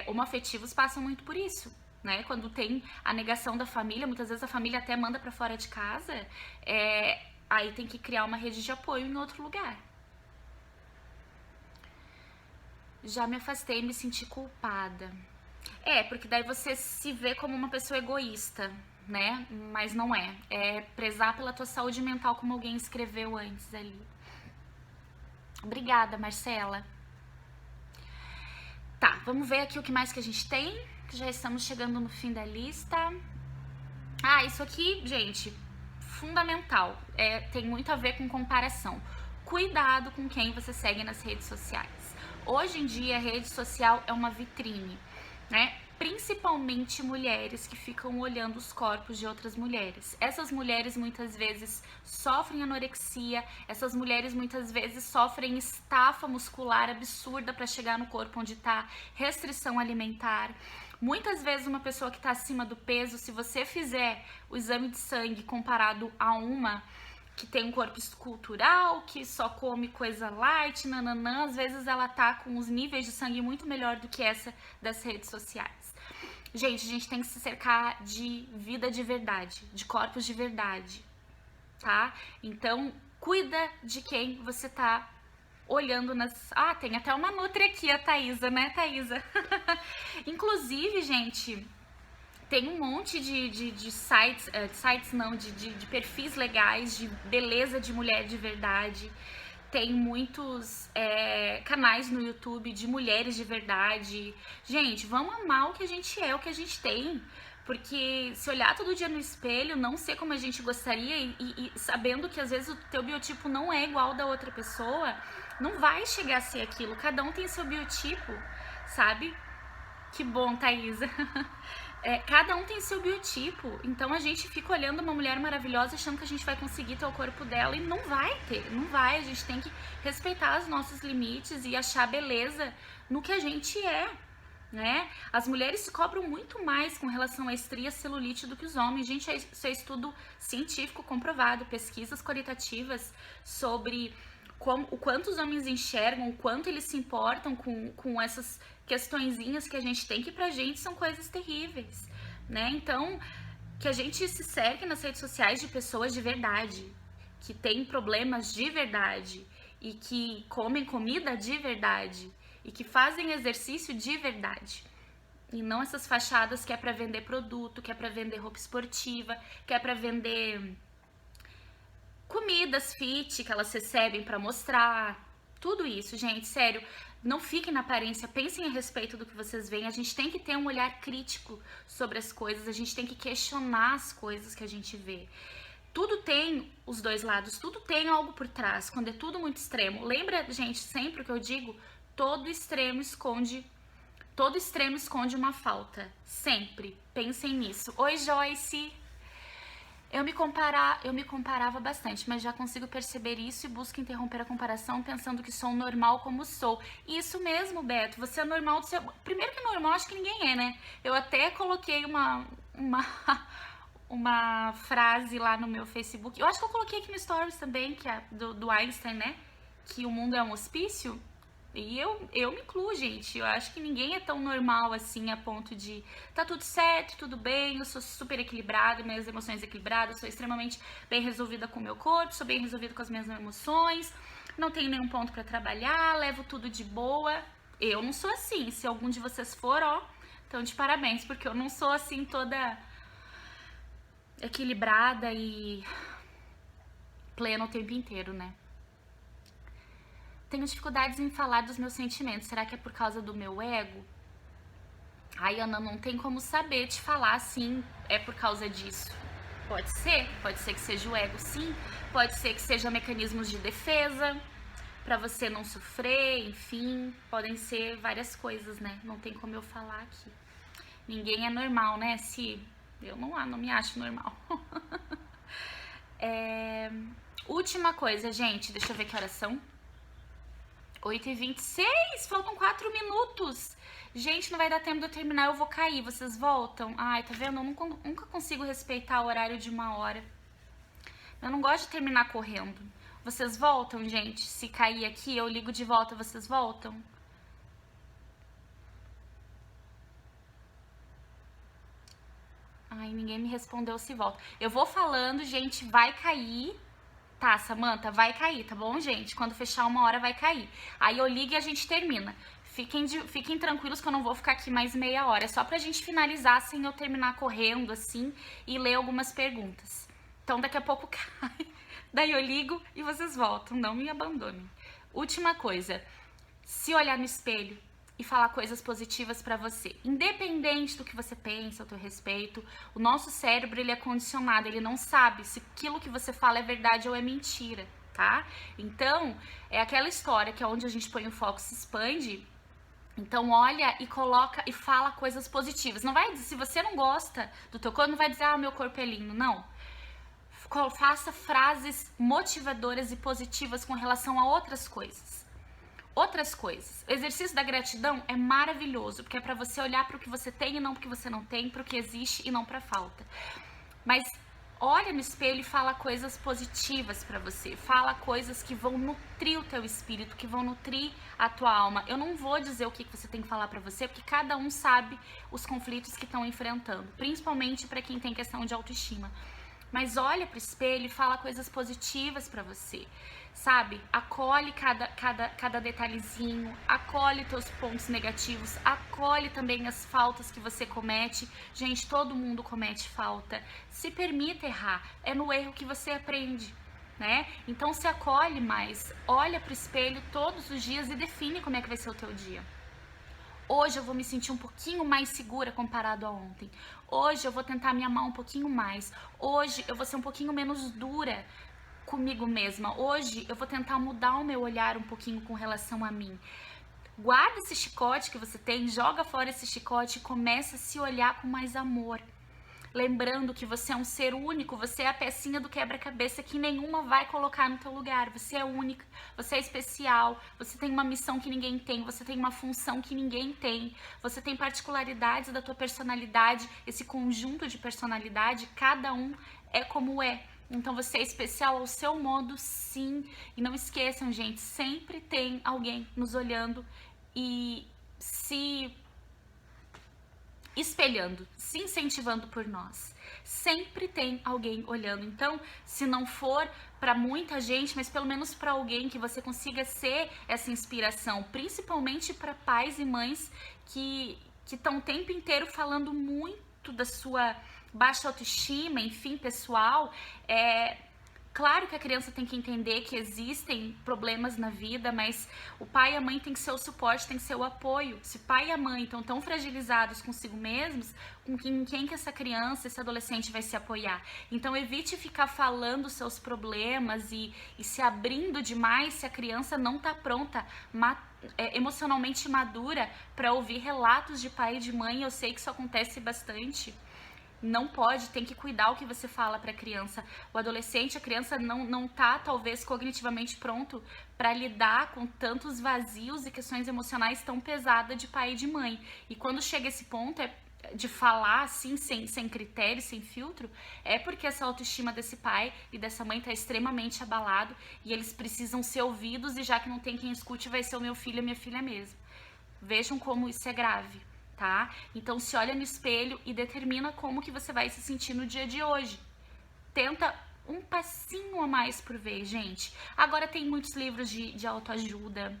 Homoafetivos passam muito por isso, né? Quando tem a negação da família, muitas vezes a família até manda pra fora de casa, aí tem que criar uma rede de apoio em outro lugar. Já me afastei e me senti culpada. Porque daí você se vê como uma pessoa egoísta, né? Mas não é. É prezar pela tua saúde mental, como alguém escreveu antes ali. Obrigada, Marcela. Tá, vamos ver aqui o que mais que a gente tem. Já estamos chegando no fim da lista. Isso aqui, gente, fundamental. Tem muito a ver com comparação. Cuidado com quem você segue nas redes sociais. Hoje em dia, a rede social é uma vitrine, né? Principalmente mulheres que ficam olhando os corpos de outras mulheres. Essas mulheres muitas vezes sofrem anorexia, essas mulheres muitas vezes sofrem estafa muscular absurda para chegar no corpo onde está, restrição alimentar. Muitas vezes uma pessoa que está acima do peso, se você fizer o exame de sangue comparado a uma que tem um corpo escultural, que só come coisa light, nananã, às vezes ela tá com os níveis de sangue muito melhor do que essa das redes sociais. Gente, a gente tem que se cercar de vida de verdade, de corpos de verdade, tá? Então, cuida de quem você tá olhando nas... tem até uma nutri aqui, a Thaisa, né, Thaisa? Inclusive, gente... Tem um monte de sites não, de perfis legais, de beleza de mulher de verdade. Tem muitos canais no YouTube de mulheres de verdade. Gente, vamos amar o que a gente é, o que a gente tem. Porque se olhar todo dia no espelho, não ser como a gente gostaria e sabendo que às vezes o teu biotipo não é igual ao da outra pessoa, não vai chegar a ser aquilo. Cada um tem seu biotipo, sabe? Que bom, Thaisa. Cada um tem seu biotipo, então a gente fica olhando uma mulher maravilhosa achando que a gente vai conseguir ter o corpo dela e não vai ter, não vai. A gente tem que respeitar os nossos limites e achar beleza no que a gente é, né? As mulheres se cobram muito mais com relação à estria, celulite do que os homens. Gente, isso é estudo científico comprovado, pesquisas qualitativas sobre o quanto os homens enxergam, o quanto eles se importam com essas questõezinhas que a gente tem, que pra gente são coisas terríveis, né? Então, que a gente se cerque nas redes sociais de pessoas de verdade, que têm problemas de verdade, e que comem comida de verdade, e que fazem exercício de verdade. E não essas fachadas que é pra vender produto, que é pra vender roupa esportiva, que é pra vender comidas fit que elas recebem pra mostrar. Tudo isso, gente, sério. Não fiquem na aparência, pensem a respeito do que vocês veem. A gente tem que ter um olhar crítico sobre as coisas, a gente tem que questionar as coisas que a gente vê. Tudo tem os dois lados, tudo tem algo por trás, quando é tudo muito extremo. Lembra, gente, sempre que eu digo, todo extremo esconde uma falta. Sempre. Pensem nisso. Oi, Joyce. Eu me comparava bastante, mas já consigo perceber isso e busco interromper a comparação pensando que sou normal como sou. Isso mesmo, Beto, você é normal do seu... Primeiro que normal, acho que ninguém é, né? Eu até coloquei uma frase lá no meu Facebook. Eu acho que eu coloquei aqui no Stories também, que é do Einstein, né? Que o mundo é um hospício. E eu me incluo, gente. Eu acho que ninguém é tão normal assim a ponto de tá tudo certo, tudo bem, eu sou super equilibrada, minhas emoções equilibradas, sou extremamente bem resolvida com o meu corpo, sou bem resolvida com as minhas emoções, não tenho nenhum ponto pra trabalhar, levo tudo de boa. Eu não sou assim. Se algum de vocês for, ó, então de parabéns, porque eu não sou assim toda equilibrada e plena o tempo inteiro, né? Tenho dificuldades em falar dos meus sentimentos. Será que é por causa do meu ego? Ai, Ana, não tem como saber te falar assim, é por causa disso. Pode ser que seja o ego, sim. Pode ser que seja mecanismos de defesa, pra você não sofrer, enfim. Podem ser várias coisas, né? Não tem como eu falar aqui. Ninguém é normal, né? Se eu não me acho normal. Última coisa, gente. Deixa eu ver que horas são. 8h26, faltam 4 minutos. Gente, não vai dar tempo de eu terminar, eu vou cair. Vocês voltam? Ai, tá vendo? Eu nunca consigo respeitar o horário de 1 hora. Eu não gosto de terminar correndo. Vocês voltam, gente? Se cair aqui, eu ligo de volta, vocês voltam? Ai, ninguém me respondeu se volta. Eu vou falando, gente, vai cair. Tá, Samanta, vai cair, tá bom, gente? Quando fechar 1 hora vai cair. Aí eu ligo e a gente termina. Fiquem tranquilos que eu não vou ficar aqui mais meia hora. É só pra gente finalizar sem eu terminar correndo, assim, e ler algumas perguntas. Então daqui a pouco cai. Daí eu ligo e vocês voltam. Não me abandonem. Última coisa. Se olhar no espelho e falar coisas positivas pra você. Independente do que você pensa a teu respeito, o nosso cérebro, ele é condicionado, ele não sabe se aquilo que você fala é verdade ou é mentira, tá? Então, é aquela história que é onde a gente põe o foco se expande. Então, olha e coloca e fala coisas positivas. Não vai dizer, se você não gosta do teu corpo, não vai dizer, ah, meu corpo é lindo, não. Faça frases motivadoras e positivas com relação a outras coisas. O exercício da gratidão é maravilhoso, porque é pra você olhar pro que você tem e não pro que você não tem, pro que existe e não pra falta. Mas olha no espelho e fala coisas positivas pra você. Fala coisas que vão nutrir o teu espírito, que vão nutrir a tua alma. Eu não vou dizer o que você tem que falar pra você, porque cada um sabe os conflitos que estão enfrentando, principalmente pra quem tem questão de autoestima. Mas olha pro espelho e fala coisas positivas pra você, sabe? Acolhe cada detalhezinho, acolhe teus pontos negativos, acolhe também as faltas que você comete. Gente, todo mundo comete falta. Se permita errar, é no erro que você aprende, né? Então se acolhe mais, olha pro espelho todos os dias e define como é que vai ser o teu dia. Hoje eu vou me sentir um pouquinho mais segura comparado a ontem. Hoje eu vou tentar me amar um pouquinho mais. Hoje eu vou ser um pouquinho menos dura comigo mesma. Hoje eu vou tentar mudar o meu olhar um pouquinho com relação a mim. Guarda esse chicote que você tem, joga fora esse chicote e começa a se olhar com mais amor. Lembrando que você é um ser único, você é a pecinha do quebra-cabeça que nenhuma vai colocar no teu lugar. Você é única, você é especial, você tem uma missão que ninguém tem, você tem uma função que ninguém tem, você tem particularidades da tua personalidade, esse conjunto de personalidade, cada um é como é. Então você é especial ao seu modo, sim. E não esqueçam, gente, sempre tem alguém nos olhando e se espelhando, se incentivando por nós. Sempre tem alguém olhando. Então, se não for para muita gente, mas pelo menos para alguém que você consiga ser essa inspiração, principalmente para pais e mães que estão o tempo inteiro falando muito da sua baixa autoestima, enfim, pessoal. Claro que a criança tem que entender que existem problemas na vida, mas o pai e a mãe tem que ser o suporte, tem que ser o apoio. Se o pai e a mãe estão tão fragilizados consigo mesmos, com quem que essa criança, esse adolescente vai se apoiar? Então evite ficar falando seus problemas e se abrindo demais se a criança não está pronta, emocionalmente madura para ouvir relatos de pai e de mãe. Eu sei que isso acontece bastante. Não pode, tem que cuidar o que você fala para a criança. O adolescente, a criança não tá talvez cognitivamente pronto para lidar com tantos vazios e questões emocionais tão pesadas de pai e de mãe. E quando chega esse ponto de falar assim, sem critério, sem filtro, é porque essa autoestima desse pai e dessa mãe tá extremamente abalado e eles precisam ser ouvidos, e já que não tem quem escute, vai ser o meu filho e a minha filha mesmo. Vejam como isso é grave. Tá? Então se olha no espelho e determina como que você vai se sentir no dia de hoje. Tenta um passinho a mais por vez, gente. Agora tem muitos livros de autoajuda,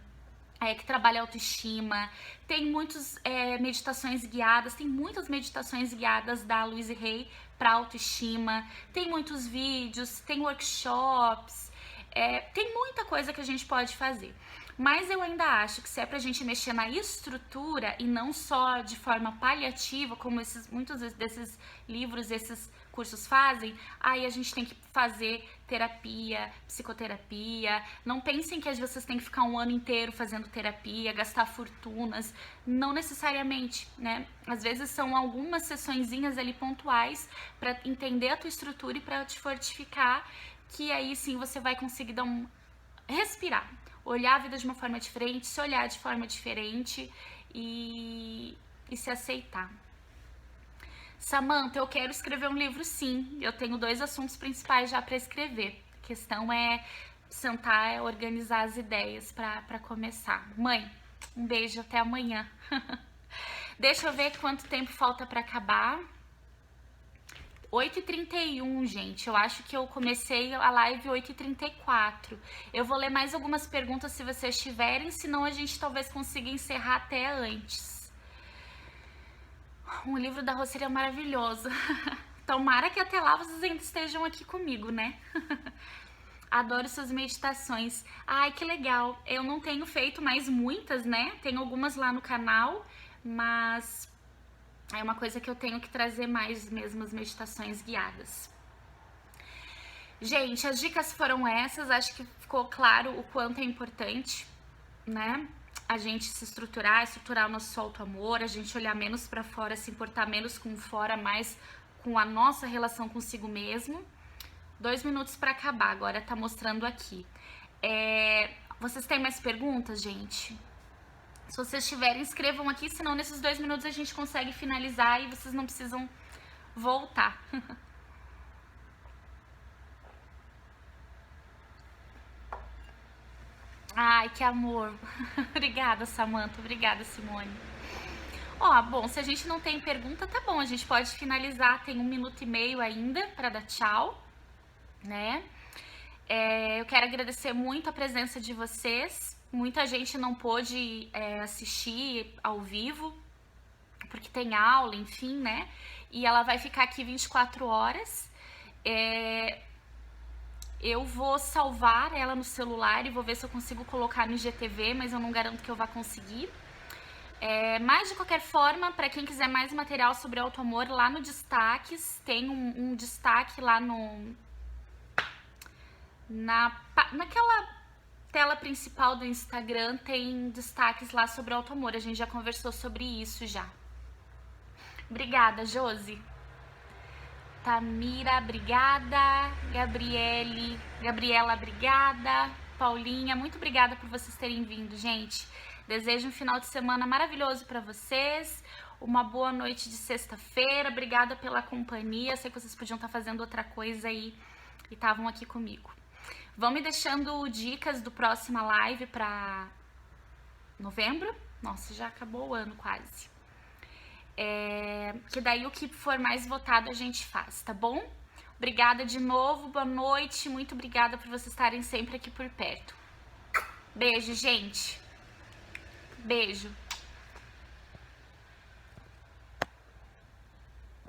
que trabalha a autoestima, tem muitas meditações guiadas, tem muitas meditações guiadas da Louise Hay para autoestima, tem muitos vídeos, tem workshops, tem muita coisa que a gente pode fazer. Mas eu ainda acho que se é pra gente mexer na estrutura e não só de forma paliativa, como muitos desses livros, esses cursos fazem, aí a gente tem que fazer terapia, psicoterapia. Não pensem que vocês têm que ficar um ano inteiro fazendo terapia, gastar fortunas. Não necessariamente, né? Às vezes são algumas sessõezinhas ali pontuais para entender a tua estrutura e para te fortificar, que aí sim você vai conseguir dar respirar. Olhar a vida de uma forma diferente, se olhar de forma diferente e se aceitar. Samantha, eu quero escrever um livro, sim. Eu tenho 2 assuntos principais já para escrever. A questão é sentar, organizar as ideias para começar. Mãe, um beijo, até amanhã. Deixa eu ver quanto tempo falta para acabar. 8h31, gente. Eu acho que eu comecei a live 8h34. Eu vou ler mais algumas perguntas se vocês tiverem, senão a gente talvez consiga encerrar até antes. Um livro da Rô seria maravilhoso. Tomara que até lá vocês ainda estejam aqui comigo, né? Adoro suas meditações. Ai, que legal. Eu não tenho feito mais muitas, né? Tem algumas lá no canal, mas é uma coisa que eu tenho que trazer mais mesmo, as meditações guiadas. Gente, as dicas foram essas. Acho que ficou claro o quanto é importante, né? A gente se estruturar o nosso auto-amor, a gente olhar menos pra fora, se importar menos com fora, mais com a nossa relação consigo mesmo. 2 minutos pra acabar, agora tá mostrando aqui. Vocês têm mais perguntas, gente? Se vocês tiverem, escrevam aqui, senão nesses 2 minutos a gente consegue finalizar e vocês não precisam voltar. Ai, que amor. Obrigada, Samantha. Obrigada, Simone. Bom, se a gente não tem pergunta, tá bom. A gente pode finalizar. Tem 1 minuto e meio ainda para dar tchau, né? Eu quero agradecer muito a presença de vocês. Muita gente não pôde assistir ao vivo, porque tem aula, enfim, né? E ela vai ficar aqui 24 horas. Eu vou salvar ela no celular e vou ver se eu consigo colocar no IGTV, mas eu não garanto que eu vá conseguir. Mas de qualquer forma, para quem quiser mais material sobre auto-amor, lá no destaques, tem um destaque lá naquela tela principal do Instagram, tem destaques lá sobre auto-amor. A gente já conversou sobre isso já. Obrigada, Josi. Tamira, obrigada. Gabriela, obrigada. Paulinha, muito obrigada por vocês terem vindo, gente. Desejo um final de semana maravilhoso para vocês. Uma boa noite de sexta-feira. Obrigada pela companhia. Sei que vocês podiam estar fazendo outra coisa aí e estavam aqui comigo. Vão me deixando dicas do próxima live pra novembro. Nossa, já acabou o ano quase. Que daí o que for mais votado a gente faz, tá bom? Obrigada de novo, boa noite. Muito obrigada por vocês estarem sempre aqui por perto. Beijo, gente. Beijo.